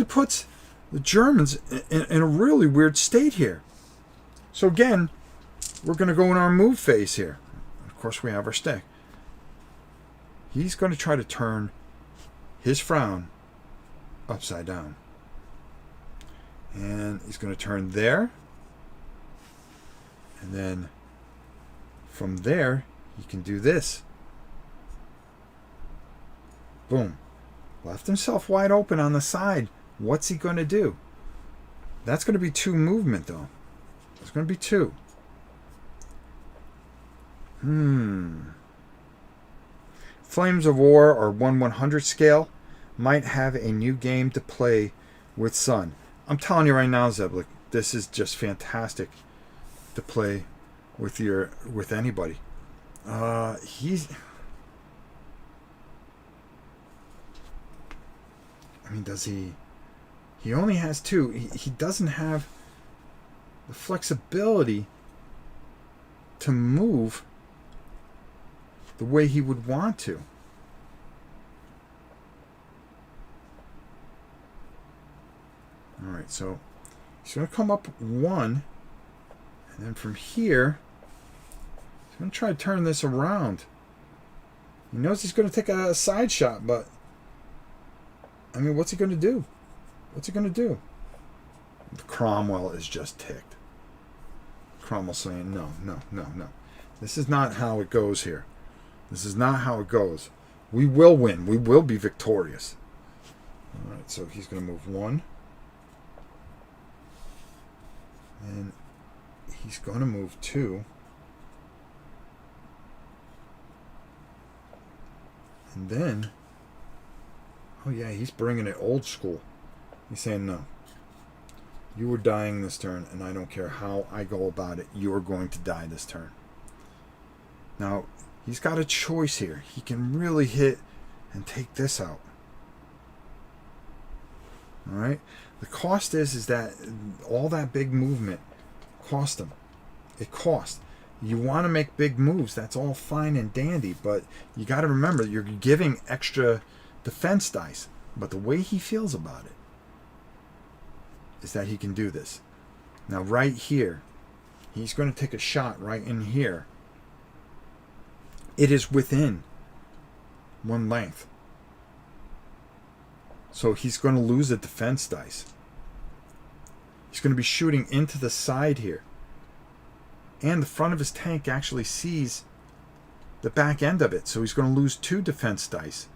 puts the Germans in a really weird state here. So again, we're going to go in our move phase here. Of course, we have our stick. He's going to try to turn his frown upside down. And he's going to turn there. And then from there, he can do this. Boom. Left himself wide open on the side. What's he going to do? That's going to be 2 movement, though. It's going to be 2. Flames of War or 1/100 scale might have a new game to play with Sun. I'm telling you right now, Zeblik, this is just fantastic to play with anybody. He's... I mean, does he... He only has 2. He doesn't have the flexibility to move the way he would want to. Alright, so he's going to come up 1, and then from here, he's going to try to turn this around. He knows he's going to take a side shot, but I mean, what's he going to do? What's he going to do? The Cromwell is just ticked. Cromwell saying, no. This is not how it goes here. This is not how it goes. We will win. We will be victorious. All right, so he's going to move 1. And he's going to move 2. And then... Oh yeah, he's bringing it old school. He's saying, no. You were dying this turn, and I don't care how I go about it. You are going to die this turn. Now, he's got a choice here. He can really hit and take this out. Alright? The cost is that all that big movement cost him. It cost. You want to make big moves. That's all fine and dandy, but you got to remember, you're giving extra defense dice. But the way he feels about it is that he can do this. Now right here, he's going to take a shot right in here. It is within 1 length. So he's going to lose a defense dice. He's going to be shooting into the side here. And the front of his tank actually sees the back end of it. So he's going to lose 2 defense dice.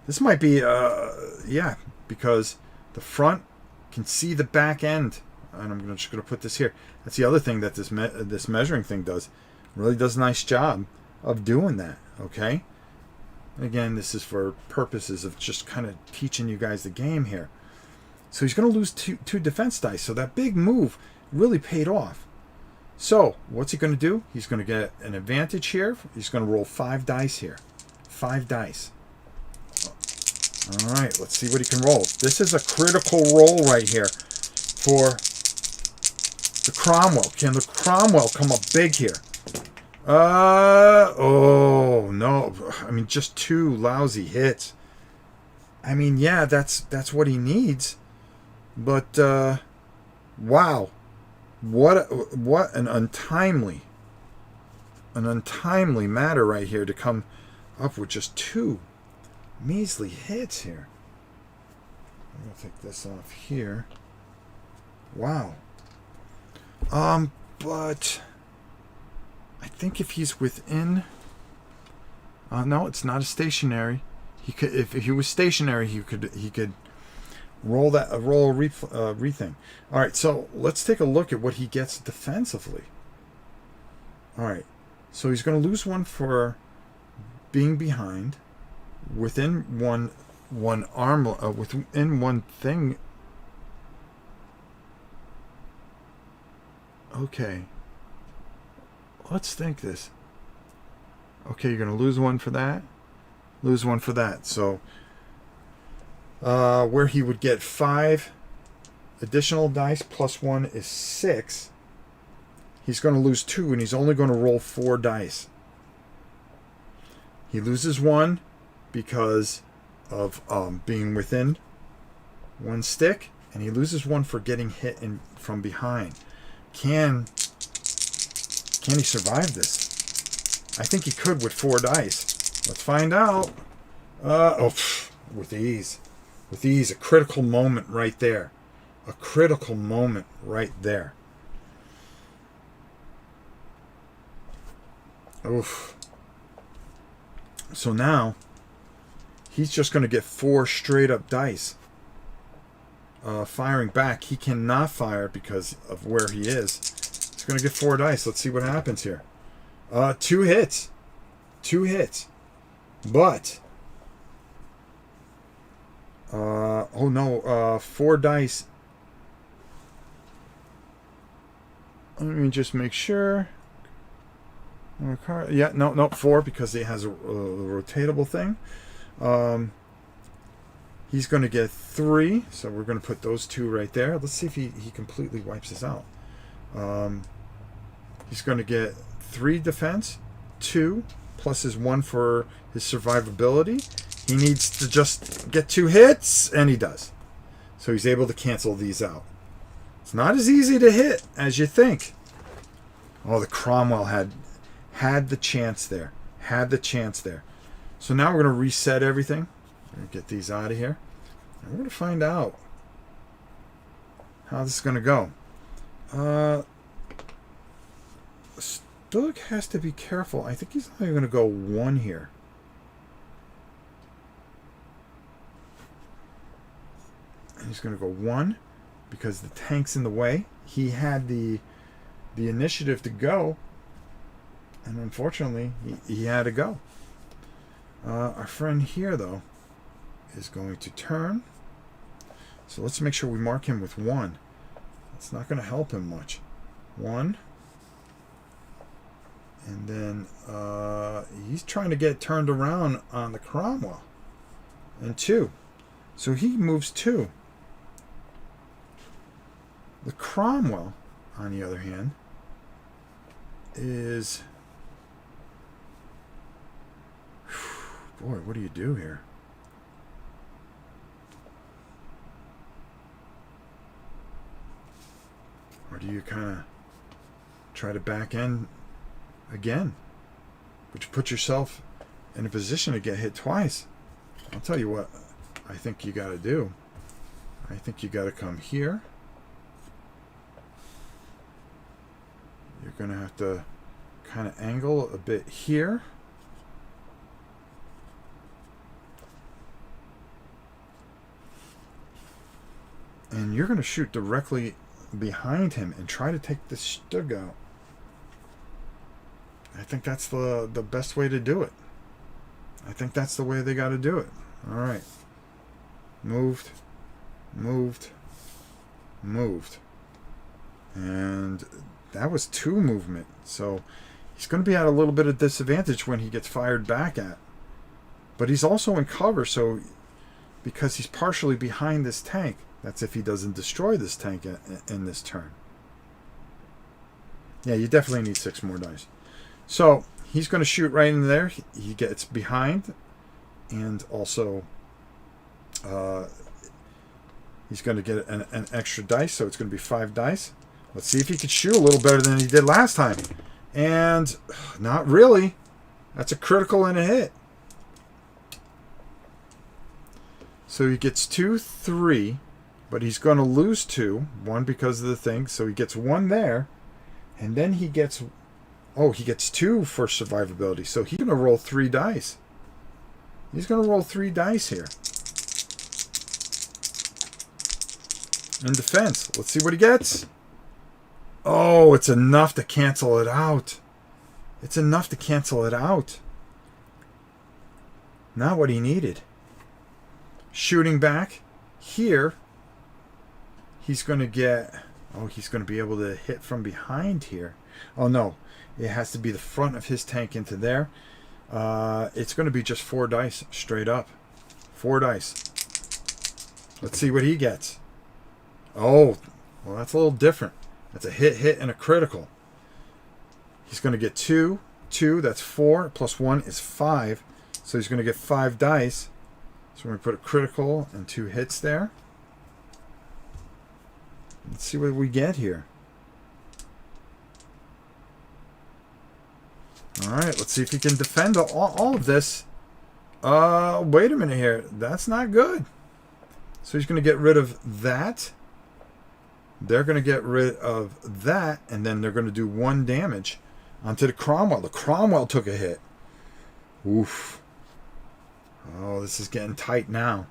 This might be, yeah, because the front can see the back end. And I'm just going to put this here. That's the other thing that this measuring thing does. It really does a nice job of doing that, okay? Again, this is for purposes of just kind of teaching you guys the game here. So he's going to lose two defense dice. So that big move really paid off. So what's he going to do? He's going to get an advantage here. He's going to roll 5 dice here. 5 dice. All right, let's see what he can roll. This is a critical roll right here for the Cromwell. Can the Cromwell come up big here? Oh, no. I mean, just 2 lousy hits. I mean, yeah, that's what he needs. But, wow. What an untimely matter right here to come up with just 2 measly hits here. I'm going to take this off here. Wow. But I think if he's within... no, it's not a stationary. He could, if he was stationary, he could roll a rethink. All right, so let's take a look at what he gets defensively. All right, so he's going to lose 1 for being behind, within one arm, within 1 thing. Okay, let's think this. Okay, you're going to lose 1 for that, lose 1 for that. So where he would get 5 additional dice plus 1 is 6. he's going to lose 2, and he's only going to roll 4 dice. He loses 1 because of being within 1 stick, and he loses 1 for getting hit from behind. Can he survive this? I think he could with 4 dice. Let's find out. With ease. With ease. A critical moment right there. A critical moment right there. Oof. So now, he's just going to get 4 straight up dice. Firing back. He cannot fire because of where he is. He's going to get 4 dice. Let's see what happens here. 2 hits. 2 hits. But, 4 dice. Let me just make sure. Yeah, no, 4 because it has a rotatable thing. He's going to get 3, so we're going to put those 2 right there. Let's see if he completely wipes this out. He's going to get 3 defense, 2, plus his 1 for his survivability. He needs to just get 2 hits, and he does. So he's able to cancel these out. It's not as easy to hit as you think. Oh, the Cromwell had the chance there. Had the chance there. So now we're going to reset everything. We're going to get these out of here. And we're going to find out how this is going to go. Stoic has to be careful. I think he's only going to go 1 here. And he's going to go 1 because the tank's in the way. He had the initiative to go, and unfortunately he had to go. Our friend here, though, is going to turn. So let's make sure we mark him with 1. It's not going to help him much. 1. And then he's trying to get turned around on the Cromwell. And 2. So he moves 2. The Cromwell, on the other hand, is... Boy, what do you do here? Or do you kind of try to back end again? But you put yourself in a position to get hit twice. I'll tell you what I think you got to do. I think you got to come here. You're going to have to kind of angle a bit here. And you're going to shoot directly behind him and try to take the Stug out. I think that's the best way to do it. I think that's the way they got to do it. All right. Moved. Moved. Moved. And that was 2 movement. So he's going to be at a little bit of disadvantage when he gets fired back at. But he's also in cover, so because he's partially behind this tank. That's if he doesn't destroy this tank in this turn. Yeah, you definitely need 6 more dice. So he's going to shoot right in there. He gets behind. And also he's going to get an extra dice. So it's going to be 5 dice. Let's see if he can shoot a little better than he did last time. And not really. That's a critical and a hit. So he gets 2, 3. But he's going to lose 2. 1 because of the thing. So he gets 1 there. And then he gets... Oh, he gets 2 for survivability. So he's going to roll 3 dice. He's going to roll 3 dice here. In defense. Let's see what he gets. Oh, it's enough to cancel it out. It's enough to cancel it out. Not what he needed. Shooting back here. He's going to get... Oh, he's going to be able to hit from behind here. Oh, no. It has to be the front of his tank into there. It's going to be just 4 dice straight up. 4 dice. Let's see what he gets. Oh, well, that's a little different. That's a hit, and a critical. He's going to get 2. 2, that's 4. Plus 1 is 5. So he's going to get 5 dice. So we're going to put a critical and 2 hits there. Let's see what we get here. Alright, let's see if he can defend all of this. Wait a minute here. That's not good. So he's going to get rid of that. They're going to get rid of that. And then they're going to do 1 damage onto the Cromwell. The Cromwell took a hit. Oof. Oh, this is getting tight now.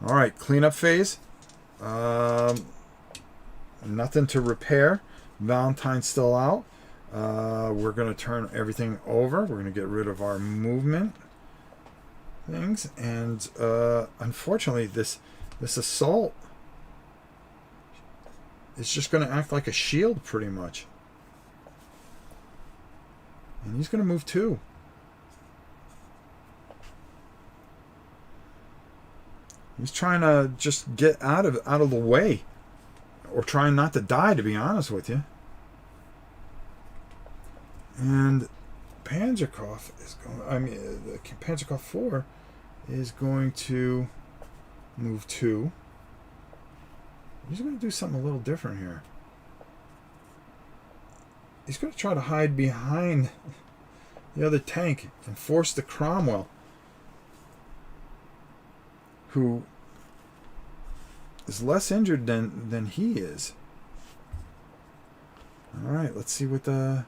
Alright, cleanup phase. Nothing to repair. Valentine's still out. We're going to turn everything over. We're going to get rid of our movement things. And unfortunately, this assault is just going to act like a shield pretty much. And he's going to move 2. He's trying to just get out of the way. Or trying not to die, to be honest with you. And Panzerkopf is going... the Panzerkopf 4 is going to move 2. He's going to do something a little different here. He's going to try to hide behind the other tank and force the Cromwell, who is less injured than he is. All right, let's see what the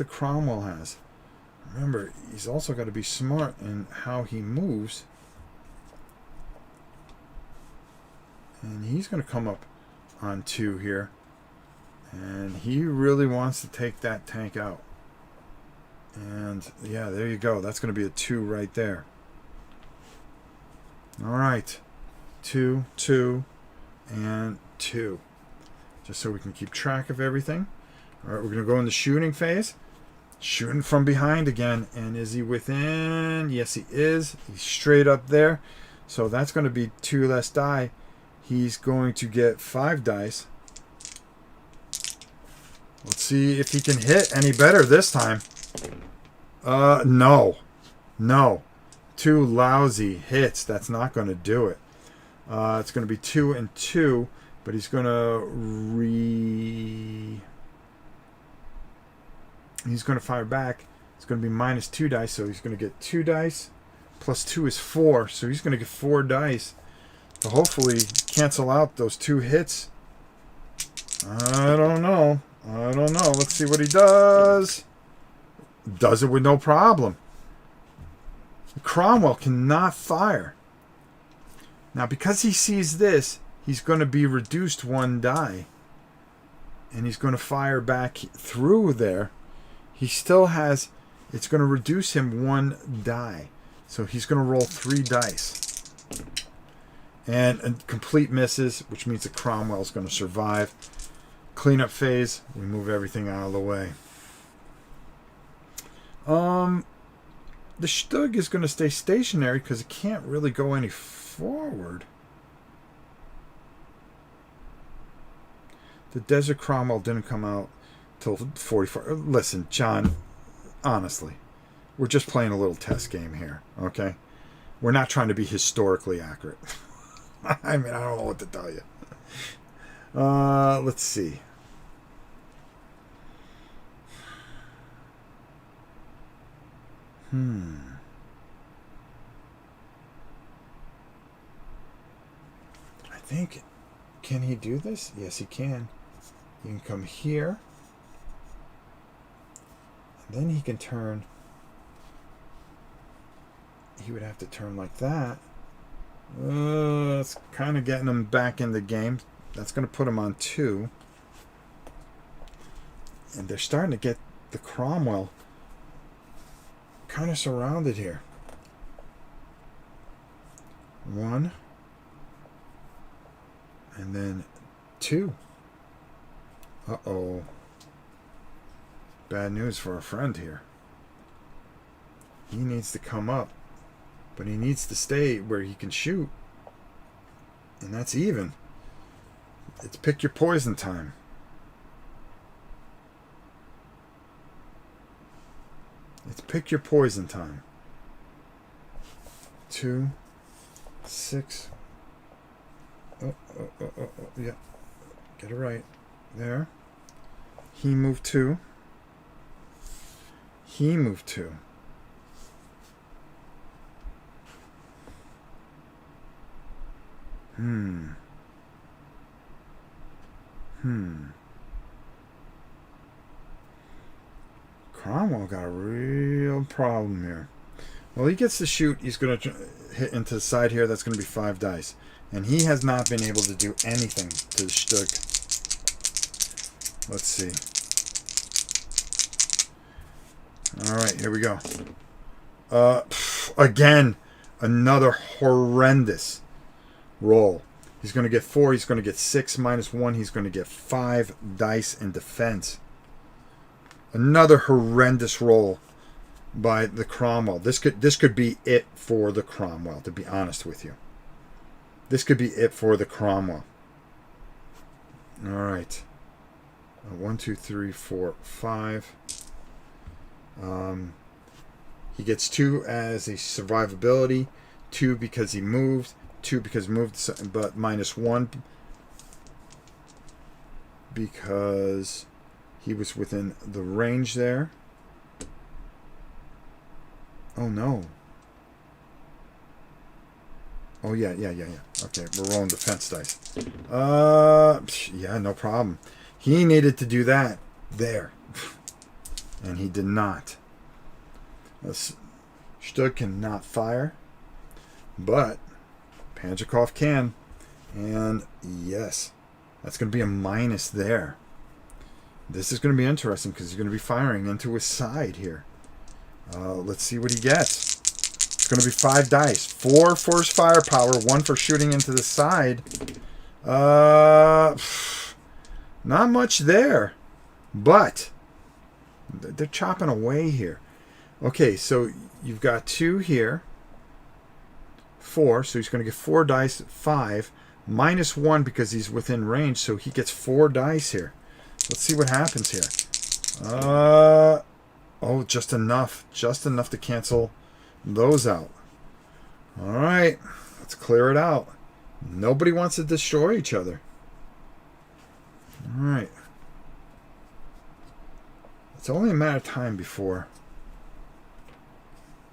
Cromwell has. Remember, he's also got to be smart in how he moves. And he's going to come up on 2 here. And he really wants to take that tank out. And yeah, there you go. That's going to be a 2 right there. All right. 2, 2, and 2. Just so we can keep track of everything. All right, we're going to go in the shooting phase. Shooting from behind again. And is he within? Yes, he is. He's straight up there. So that's going to be 2 less die. He's going to get 5 dice. Let's see if he can hit any better this time. No. No. 2 lousy hits. That's not going to do it. It's going to be 2 and 2, but he's going to he's going to fire back. It's going to be minus 2 dice, so he's going to get 2 dice. Plus 2 is 4, so he's going to get 4 dice to hopefully cancel out those 2 hits. I don't know. Let's see what he does. Does it with no problem. Cromwell cannot fire. Now, because he sees this, he's going to be reduced 1 die. And he's going to fire back through there. He still has... It's going to reduce him 1 die. So he's going to roll 3 dice. And complete misses, which means the Cromwell's going to survive. Cleanup phase. We move everything out of the way. The Stug is going to stay stationary because it can't really go any forward. The Desert Cromwell didn't come out till 44. Listen, John, honestly, we're just playing a little test game here, okay? We're not trying to be historically accurate. I mean, I don't know what to tell you. Let's see. I think, can he do this? Yes, he can. He can come here. And then he can turn. He would have to turn like that. It's kind of getting him back in the game. That's going to put him on 2. And they're starting to get the Cromwell kind of surrounded here. 1. And then 2. Uh-oh. Bad news for our friend here. He needs to come up. But he needs to stay where he can shoot. And that's even. It's pick your poison time. It's pick your poison time. 2, 6. Oh, yeah. Get it right. There. He moved 2. He moved 2. Cromwell got a real problem here. Well, he gets to shoot. He's going to hit into the side here. That's going to be 5 dice. And he has not been able to do anything to the Stug. Let's see. All right, here we go. Again, another horrendous roll. He's going to get 4. He's going to get 6 minus 1. He's going to get 5 dice in defense. Another horrendous roll by the Cromwell. This could be it for the Cromwell, to be honest with you. This could be it for the Cromwell. All right. 1, 2, 3, 4, 5. He gets 2 as a survivability, 2 because he moved, 2 because moved, but minus 1 because he was within the range there. Oh no. Oh yeah. Okay, we're rolling defense dice. Yeah, no problem. He needed to do that there. And he did not. Stug cannot fire, but Panzerkopf can. And yes, that's going to be a minus there. This is going to be interesting because he's going to be firing into his side here. Let's see what he gets. It's going to be 5 dice. 4 for his firepower, 1 for shooting into the side. Not much there, but they're chopping away here. Okay, so you've got 2 here. 4, so he's going to get 4 dice, 5. Minus 1 because he's within range, so he gets 4 dice here. Let's see what happens here. Oh, just enough. Just enough to cancel those out. All right, let's clear it out. Nobody wants to destroy each other. All right. It's only a matter of time before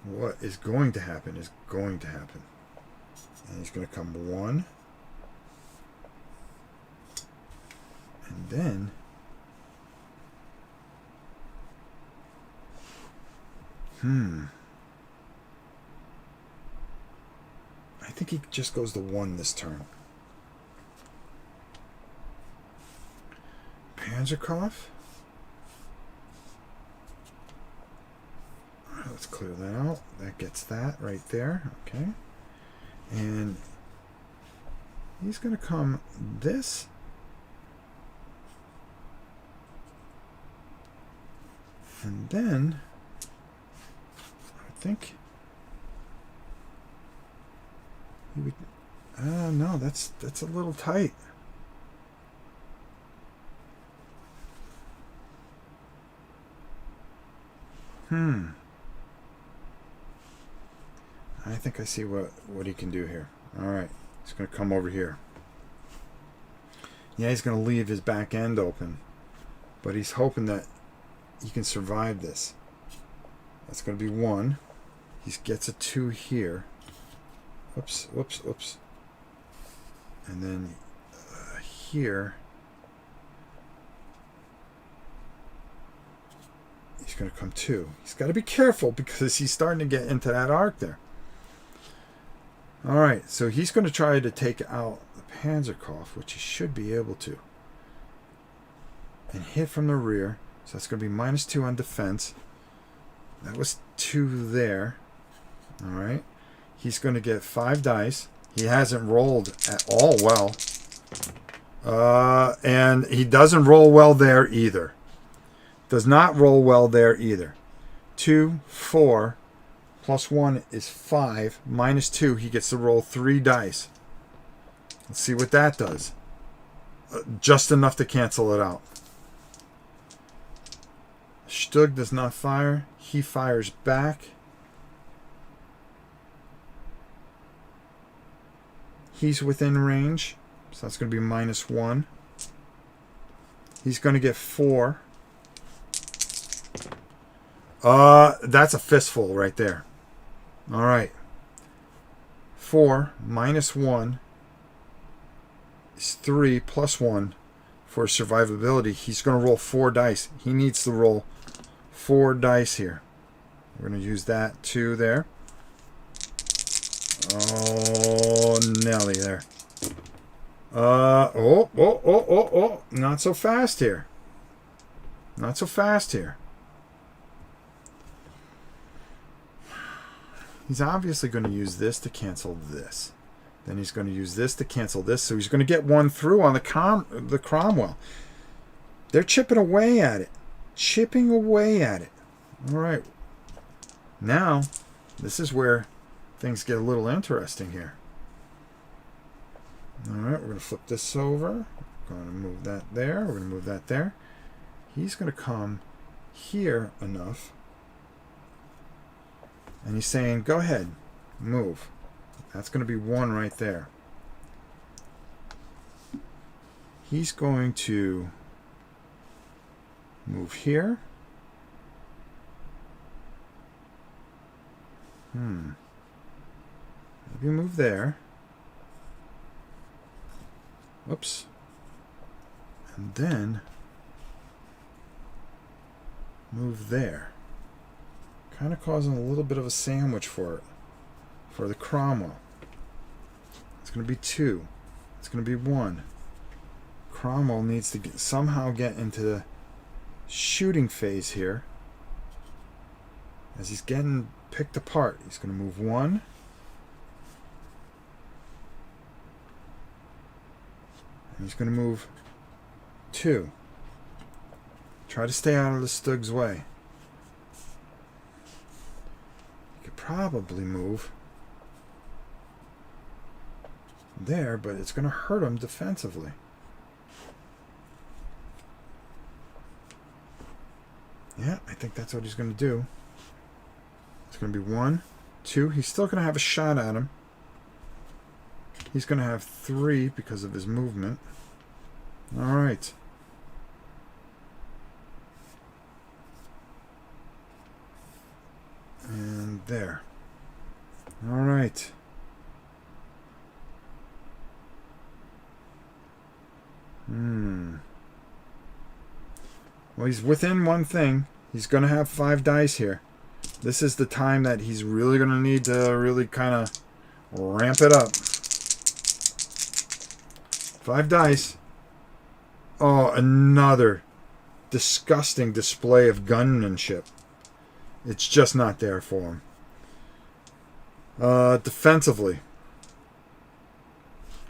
what is going to happen is going to happen. And he's going to come 1. And then I think he just goes to 1 this turn. Panzerkopf. Let's clear that out. That gets that right there. Okay. And he's going to come this. And then I think he would. No, that's a little tight. I think I see what he can do here. All right, he's going to come over here. Yeah, he's going to leave his back end open, but he's hoping that he can survive this. That's going to be 1. He gets a 2 here. Oops. And then here, he's going to come 2. He's got to be careful because he's starting to get into that arc there. All right, so he's going to try to take out the Panzerkopf, which he should be able to, and hit from the rear. So that's going to be minus 2 on defense. That was 2 there. All right. He's going to get 5 dice. He hasn't rolled at all well. And he doesn't roll well there either. Does not roll well there either. 2, 4, plus 1 is 5. Minus 2, he gets to roll 3 dice. Let's see what that does. Just enough to cancel it out. Stug does not fire. He fires back. He's within range, so that's going to be -1. He's going to get 4. That's a fistful right there. All right. 4 -1 is 3 +1 for survivability. He's going to roll 4 dice. He needs to roll 4 dice here. We're going to use that 2 there. Oh, Nelly there. Oh. Not so fast here. Not so fast here. He's obviously going to use this to cancel this. Then he's going to use this to cancel this. So he's going to get 1 through on the Cromwell. They're chipping away at it. Chipping away at it. All right. Now, this is where things get a little interesting here. All right, we're going to flip this over. We're going to move that there. We're going to move that there. He's going to come here enough. And he's saying, go ahead, move. That's going to be 1 right there. He's going to move here. Maybe move there. Whoops. And then move there. Kind of causing a little bit of a sandwich for it. For the Cromwell. It's going to be 2. It's going to be 1. Cromwell needs to somehow get into the shooting phase here. As he's getting picked apart, he's going to move 1. And he's going to move 2. Try to stay out of the Stug's way. You could probably move there, but it's going to hurt him defensively. Yeah, I think that's what he's going to do. It's going to be 1, 2. He's still going to have a shot at him. He's going to have 3 because of his movement. All right. And there. All right. Well, he's within one thing. He's going to have 5 dice here. This is the time that he's really going to need to really kind of ramp it up. 5 dice. Oh, another disgusting display of gunmanship. It's just not there for him. Defensively,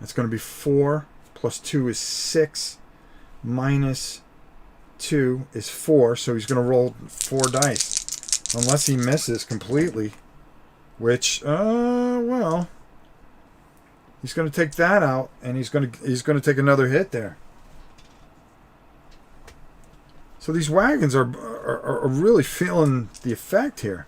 it's going to be 4 plus 2 is 6 minus 2 is 4, so he's going to roll 4 dice. Unless he misses completely, which, well, he's going to take that out, and he's going to take another hit there. So these wagons are really feeling the effect here.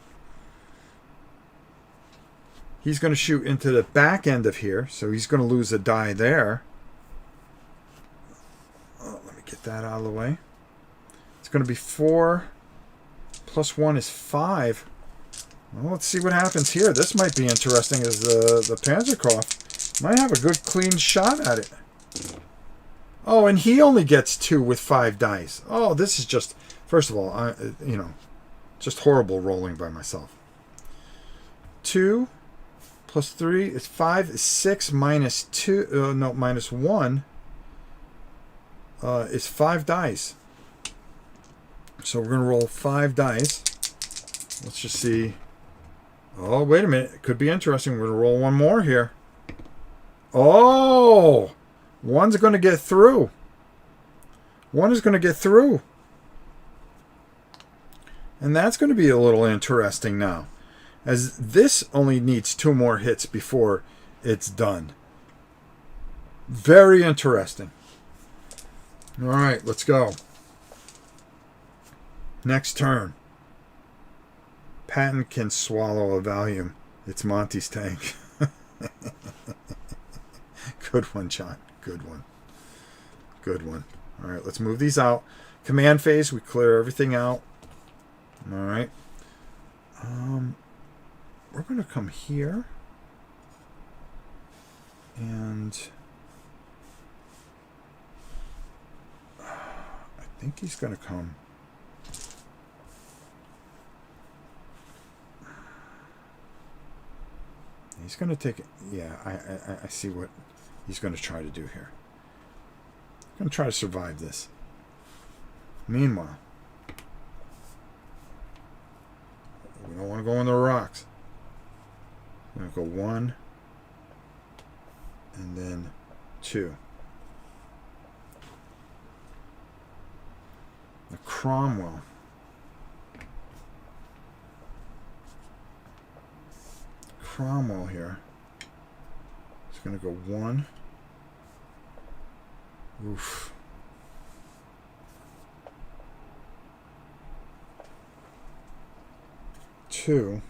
He's going to shoot into the back end of here, so he's going to lose a die there. Oh, let me get that out of the way. It's going to be 4 plus 1 is 5. Well, let's see what happens here. This might be interesting, as the Panzerkopf might have a good clean shot at it. Oh, and he only gets 2 with 5 dice. Oh, this is just, first of all, just horrible rolling by myself. 2 plus 3 is 5 is 6 minus 2, minus 1 is 5 dice. So we're going to roll 5 dice. Let's just see. Oh, wait a minute. It could be interesting. We're going to roll 1 more here. Oh! 1's going to get through. 1 is going to get through. And that's going to be a little interesting now, as this only needs 2 more hits before it's done. Very interesting. All right, let's go. Next turn. Patton can swallow a Valium. It's Monty's tank. Good one, John. Good one. Good one. All right, let's move these out. Command phase, we clear everything out. All right. We're going to come here. And I think he's going to come. He's going to take it. Yeah, I see what he's going to try to do here. He's going to try to survive this. Meanwhile, we don't want to go on the rocks. We're going to go 1 and then 2. The Cromwell. Cromwell here. It's going to go 1. Oof. 2.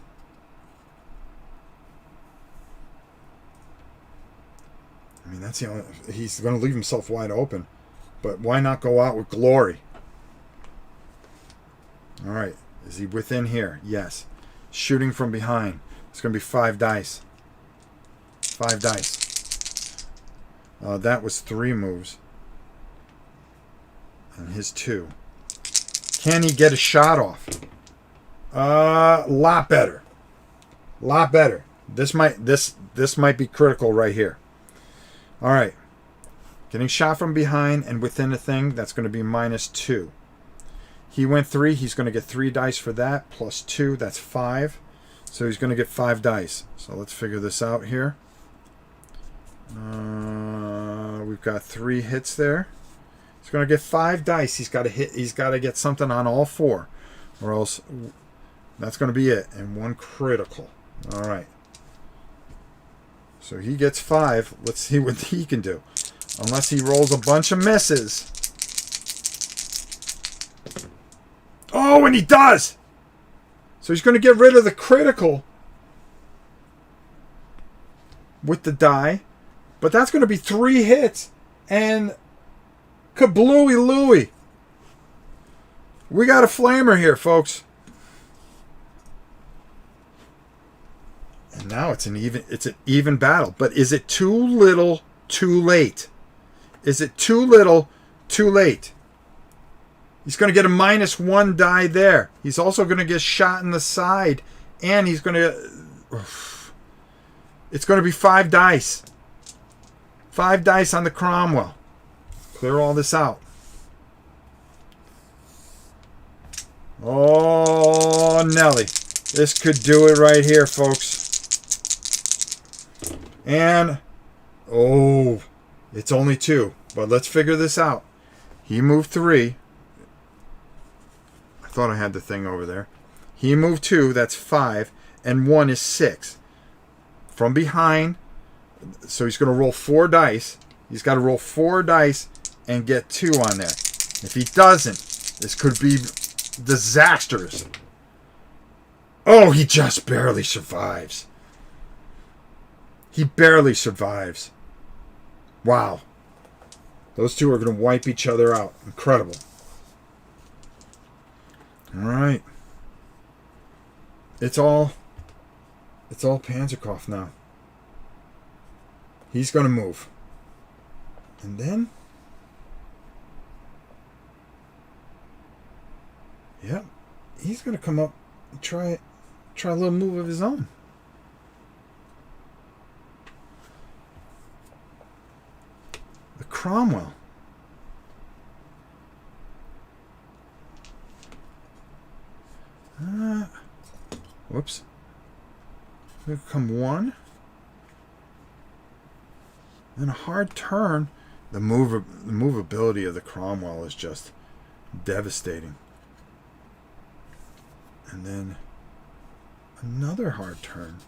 I mean, that's the only. He's going to leave himself wide open, but why not go out with glory? All right. Is he within here? Yes. Shooting from behind. It's going to be 5 dice. 5 dice. That was 3 moves. And his 2. Can he get a shot off? Lot better. Lot better. This might be critical right here. All right. Getting shot from behind and within the thing, that's going to be -2. He went 3. He's going to get 3 dice for that. Plus 2, that's 5. So he's going to get 5 dice. So let's figure this out here. We've got 3 hits there. He's going to get 5 dice. He's got to hit. He's got to get something on all 4, or else that's going to be it. And 1 critical. All right. So he gets 5. Let's see what he can do. Unless he rolls a bunch of misses. Oh, and he does! So he's going to get rid of the critical with the die. But that's going to be 3 hits. And kablooey Louie. We got a flamer here, folks. And now it's an even battle. But is it too little, too late? Is it too little, too late? He's going to get a -1 die there. He's also going to get shot in the side. And he's going to... It's going to be 5 dice. 5 dice on the Cromwell. Clear all this out. Oh, Nelly. This could do it right here, folks. And... Oh... It's only 2, but let's figure this out. He moved 3. I thought I had the thing over there. He moved 2, that's 5, and 1 is 6. From behind, so he's going to roll 4 dice. He's got to roll 4 dice and get 2 on there. If he doesn't, this could be disastrous. Oh, he just barely survives. He barely survives. Wow. Those two are going to wipe each other out. Incredible. All right. It's all Panzerkopf now. He's going to move. And then... Yep. He's going to come up and try a little move of his own. The Cromwell. Whoops. Here come 1. Then a hard turn. The movability of the Cromwell is just devastating. And then another hard turn.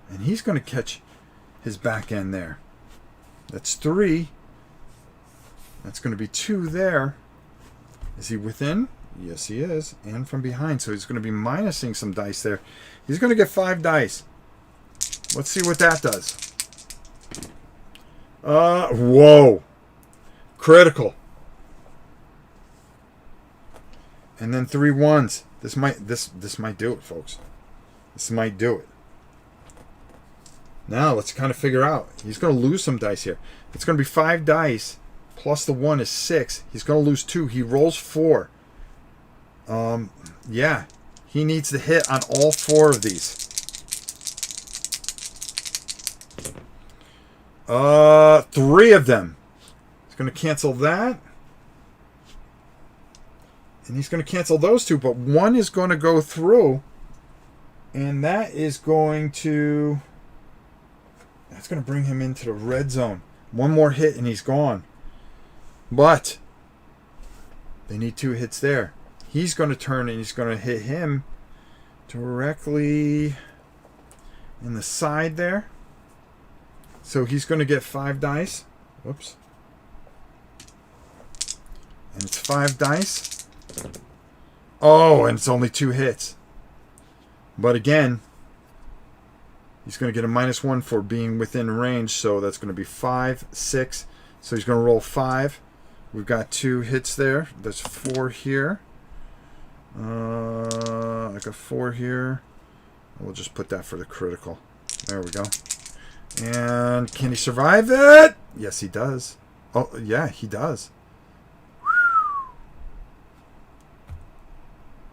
And he's going to catch his back end there. That's 3. That's going to be 2 there. Is he within? Yes, he is. And from behind. So he's going to be minusing some dice there. He's going to get 5 dice. Let's see what that does. Whoa. Critical. And then 3 ones. This might do it, folks. This might do it. Now let's kind of figure out. He's going to lose some dice here. It's going to be 5 dice plus the 1 is 6. He's going to lose 2. He rolls 4. Yeah. He needs to hit on all 4 of these. 3 of them. He's going to cancel that. And he's going to cancel those 2, but 1 is going to go through. And that is going to... That's going to bring him into the red zone. 1 more hit and he's gone. But they need 2 hits there. He's going to turn and he's going to hit him directly in the side there. So he's going to get 5 dice. Whoops. And it's 5 dice. Oh, and it's only 2 hits. But again, he's going to get a -1 for being within range. So that's going to be 5, 6. So he's going to roll 5. We've got 2 hits there. That's 4 here. I got 4 here. We'll just put that for the critical. There we go. And can he survive it? Yes, he does. Oh, yeah, he does.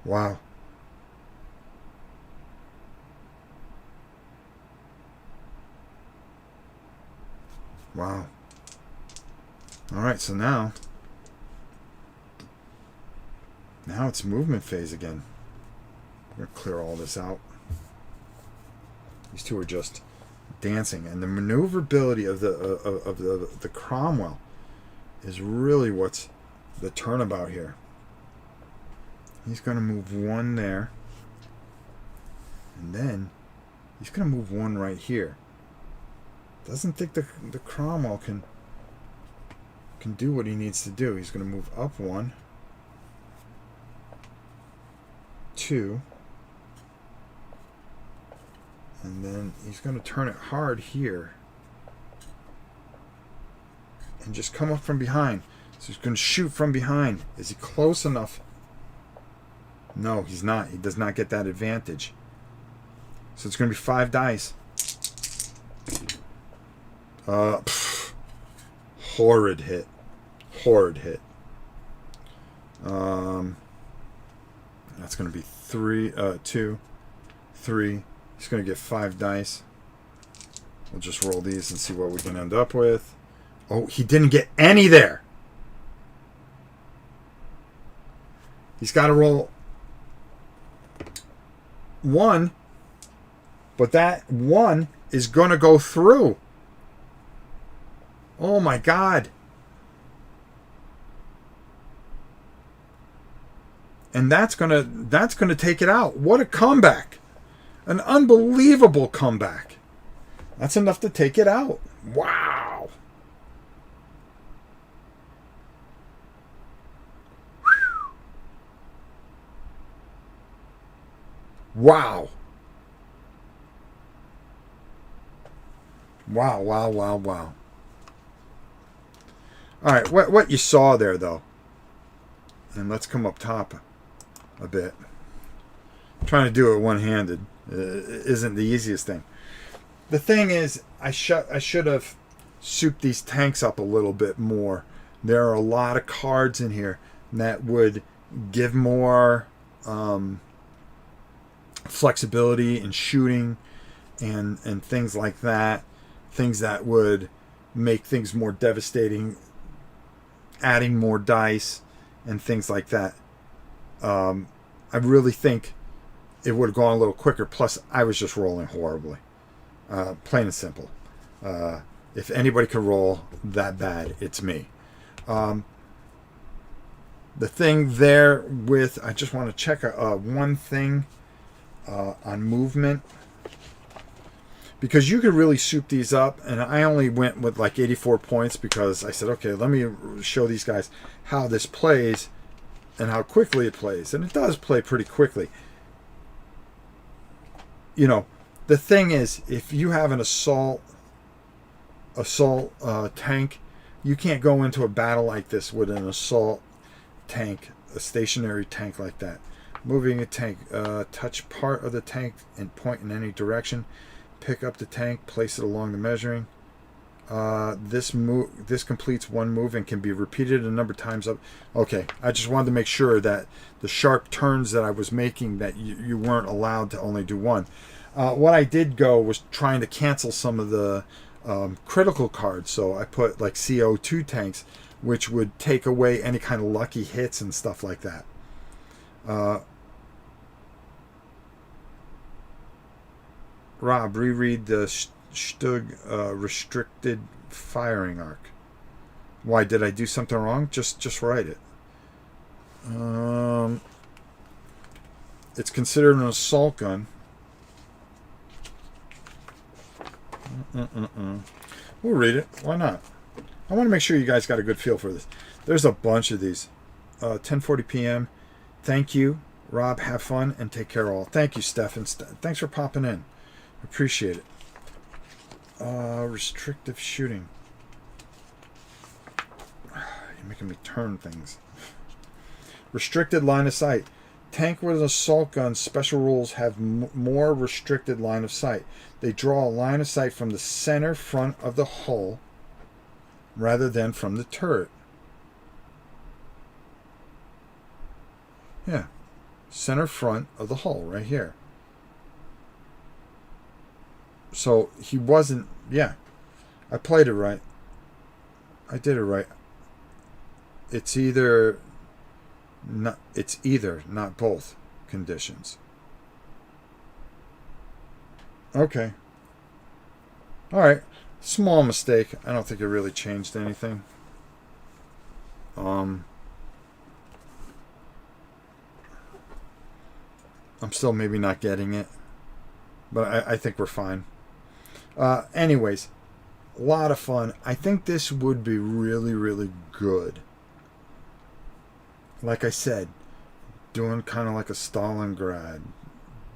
Wow. Wow. All right, so now it's movement phase again. We're going to clear all this out. These 2 are just dancing, and the maneuverability of the Cromwell is really what's the turnabout here. He's going to move 1 there, and then he's going to move 1 right here. Doesn't think the Cromwell can do what he needs to do. He's going to move up 1, 2, and then he's going to turn it hard here and just come up from behind. So he's going to shoot from behind. Is he close enough? No, he's not. He does not get that advantage. So it's going to be 5 dice. Horrid hit. Horrid hit. That's going to be 2, 3. He's going to get 5 dice. We'll just roll these and see what we can end up with. Oh, he didn't get any there. He's got to roll 1, but that 1 is going to go through. Oh my God. And that's going to take it out. What a comeback. An unbelievable comeback. That's enough to take it out. Wow. Wow. Wow, wow, wow, wow. All right, what you saw there, though, and let's come up top a bit. Trying to do it one-handed isn't the easiest thing. The thing is, I should have souped these tanks up a little bit more. There are a lot of cards in here that would give more flexibility in shooting and things like that. Things that would make things more devastating, adding more dice and things like that. I really think it would have gone a little quicker. Plus, I was just rolling horribly. Plain and simple. If anybody can roll that bad, it's me. The thing there with... I just want to check one thing on movement. Because you could really soup these up. And I only went with like 84 points because I said, okay, let me show these guys how this plays. and how quickly it plays. And it does play pretty quickly. You know, the thing is, if you have an assault tank, you can't go into a battle like this with an assault tank, a stationary tank like that. Moving a tank, touch part of the tank and point in any direction. Pick up the tank, place it along the measuring. This completes one move and can be repeated a number of times up. Okay, I just wanted to make sure that the sharp turns that I was making, that you weren't allowed to only do one. What I did go was trying to cancel some of the critical cards, so I put like CO2 tanks, which would take away any kind of lucky hits and stuff like that. Rob, reread the Stug restricted firing arc. Why, did I do something wrong? Just write it. It's considered an assault gun. We'll read it. Why not? I want to make sure you guys got a good feel for this. There's a bunch of these. 10:40 p.m. Thank you, Rob. Have fun and take care all. Thank you, Steph. And thanks for popping in. Appreciate it. Restrictive shooting. You're making me turn things. Restricted line of sight. Tank with an assault gun special rules have more restricted line of sight. They draw a line of sight from the center front of the hull rather than from the turret. Yeah. Center front of the hull right here. So he wasn't, yeah. I played it right. I did it right. It's either, not both conditions. Okay. All right. Small mistake. I don't think it really changed anything. I'm still maybe not getting it, but I think we're fine. Anyways, a lot of fun. I think this would be really, really good. Like I said, doing kind of like a Stalingrad,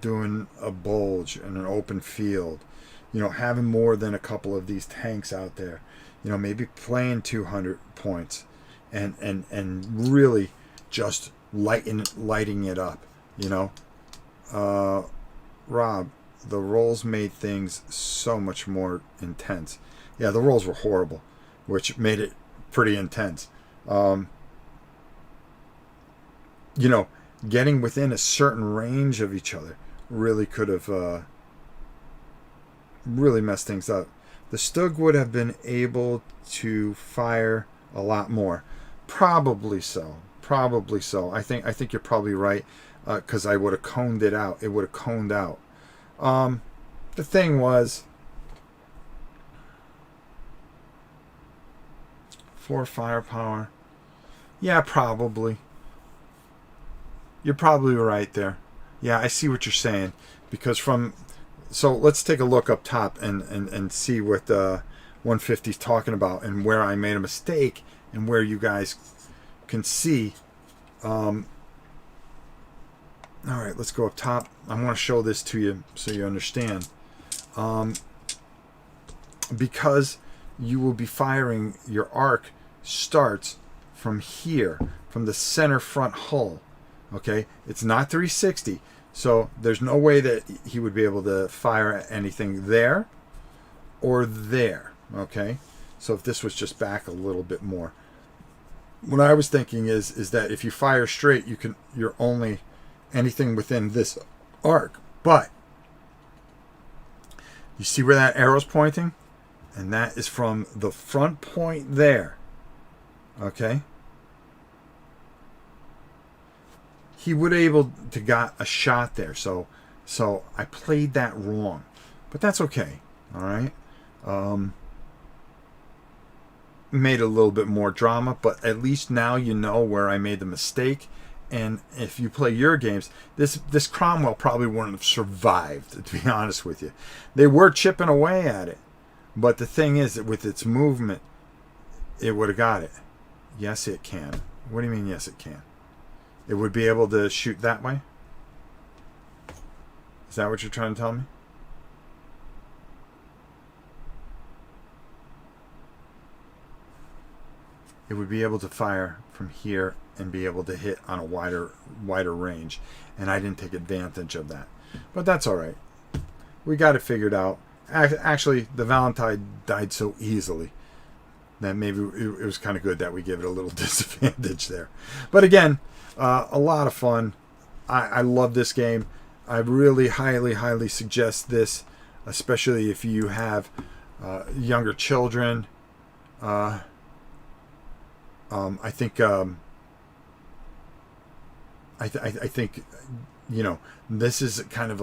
doing a bulge in an open field, you know, having more than a couple of these tanks out there, you know, maybe playing 200 points and really just lighting it up, you know. Rob, the rolls made things so much more intense. Yeah, the rolls were horrible, which made it pretty intense. You know, getting within a certain range of each other really could have really messed things up. The Stug would have been able to fire a lot more. Probably so. Probably so. I think you're probably right, because I would have coned it out. It would have coned out. The thing was, 4 firepower. Yeah, probably. You're probably right there. Yeah, I see what you're saying. Because so let's take a look up top and see what 150 is talking about and where I made a mistake and where you guys can see. All right, let's go up top. I want to show this to you so you understand. Because you will be firing, your arc starts from here, from the center front hull. Okay, it's not 360, so there's no way that he would be able to fire anything there or there. Okay, so if this was just back a little bit more, what I was thinking is that if you fire straight, you're only anything within this arc. But you see where that arrow's pointing, and that is from the front point there. Okay. He would have able to got a shot there, so I played that wrong, but that's okay. All right, made a little bit more drama, but at least now you know where I made the mistake. And if you play your games, this Cromwell probably wouldn't have survived. To be honest with you, they were chipping away at it, but the thing is that with its movement, it would have got it. Yes, it can. What do you mean? Yes, it can. It would be able to shoot that way? Is that what you're trying to tell me? It would be able to fire from here and be able to hit on a wider range. And I didn't take advantage of that. But that's all right. We got it figured out. Actually, the Valentine died so easily that maybe it was kind of good that we gave it a little disadvantage there. But again, a lot of fun. I love this game. I really highly suggest this, especially if you have younger children. I think you know, this is kind of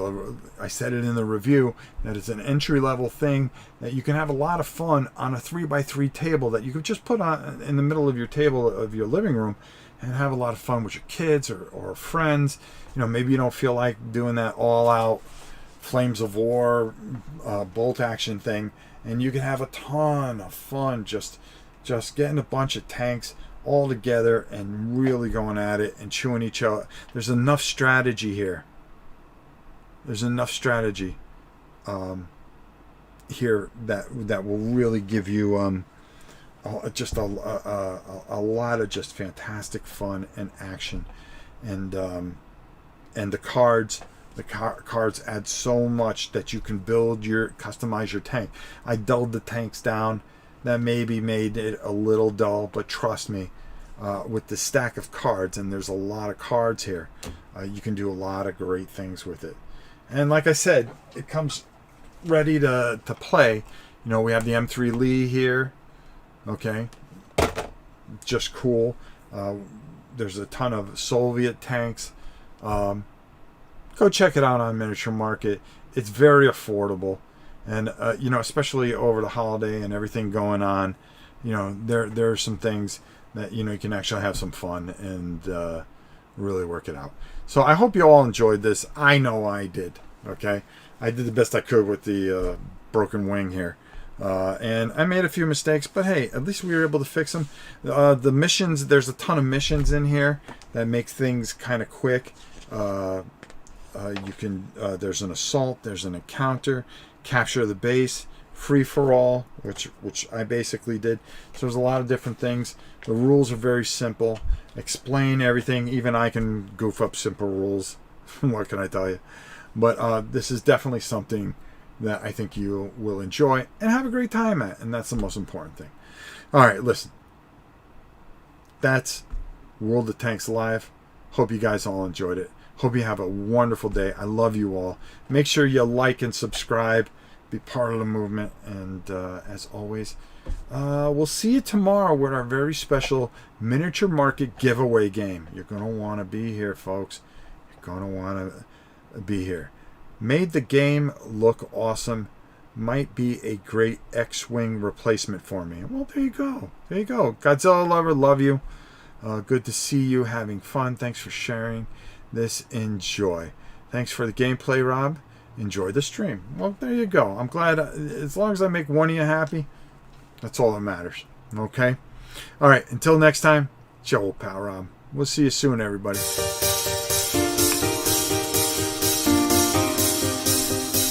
I said it in the review, that it's an entry-level thing that you can have a lot of fun on a 3x3 table that you could just put on in the middle of your table of your living room and have a lot of fun with your kids or friends. You know, maybe you don't feel like doing that all-out Flames of War bolt action thing, and you can have a ton of fun just getting a bunch of tanks all together and really going at it and chewing each other. There's enough strategy here. There's enough strategy here that will really give you just a lot of just fantastic fun and action, and the cards. The cards add so much that you can customize your tank. I dulled the tanks down. That maybe made it a little dull, but trust me, with the stack of cards, and there's a lot of cards here, you can do a lot of great things with it. And like I said, it comes ready to play. You know, we have the M3 Lee here. Okay, just cool. There's a ton of Soviet tanks. Go check it out on Miniature Market. It's very affordable. And, you know, especially over the holiday and everything going on, you know, there are some things that, you know, you can actually have some fun and really work it out. So I hope you all enjoyed this. I know I did, okay? I did the best I could with the broken wing here. And I made a few mistakes, but hey, at least we were able to fix them. The missions, there's a ton of missions in here that makes things kind of quick. You can, there's an assault, there's an encounter, capture the base, free for all, which I basically did. So there's a lot of different things. The rules are very simple. Explain everything. Even I can goof up simple rules. What can I tell you? But this is definitely something that I think you will enjoy and have a great time at, and that's the most important thing. All right, listen. That's World of Tanks Live. Hope you guys all enjoyed it. Hope you have a wonderful day. I love you all. Make sure you like and subscribe. Be part of the movement. And as always, we'll see you tomorrow with our very special Miniature Market giveaway game. You're going to want to be here, folks. You're going to want to be here. Made the game look awesome. Might be a great X-Wing replacement for me. Well, there you go. There you go. Godzilla lover, love you. Good to see you having fun. Thanks for sharing this. Enjoy. Thanks for the gameplay, Rob. Enjoy the stream. Well, there you go. I'm glad. As long as I make one of you happy, that's all that matters. Okay? All right. Until next time, Joe, pal Rob. We'll see you soon, everybody.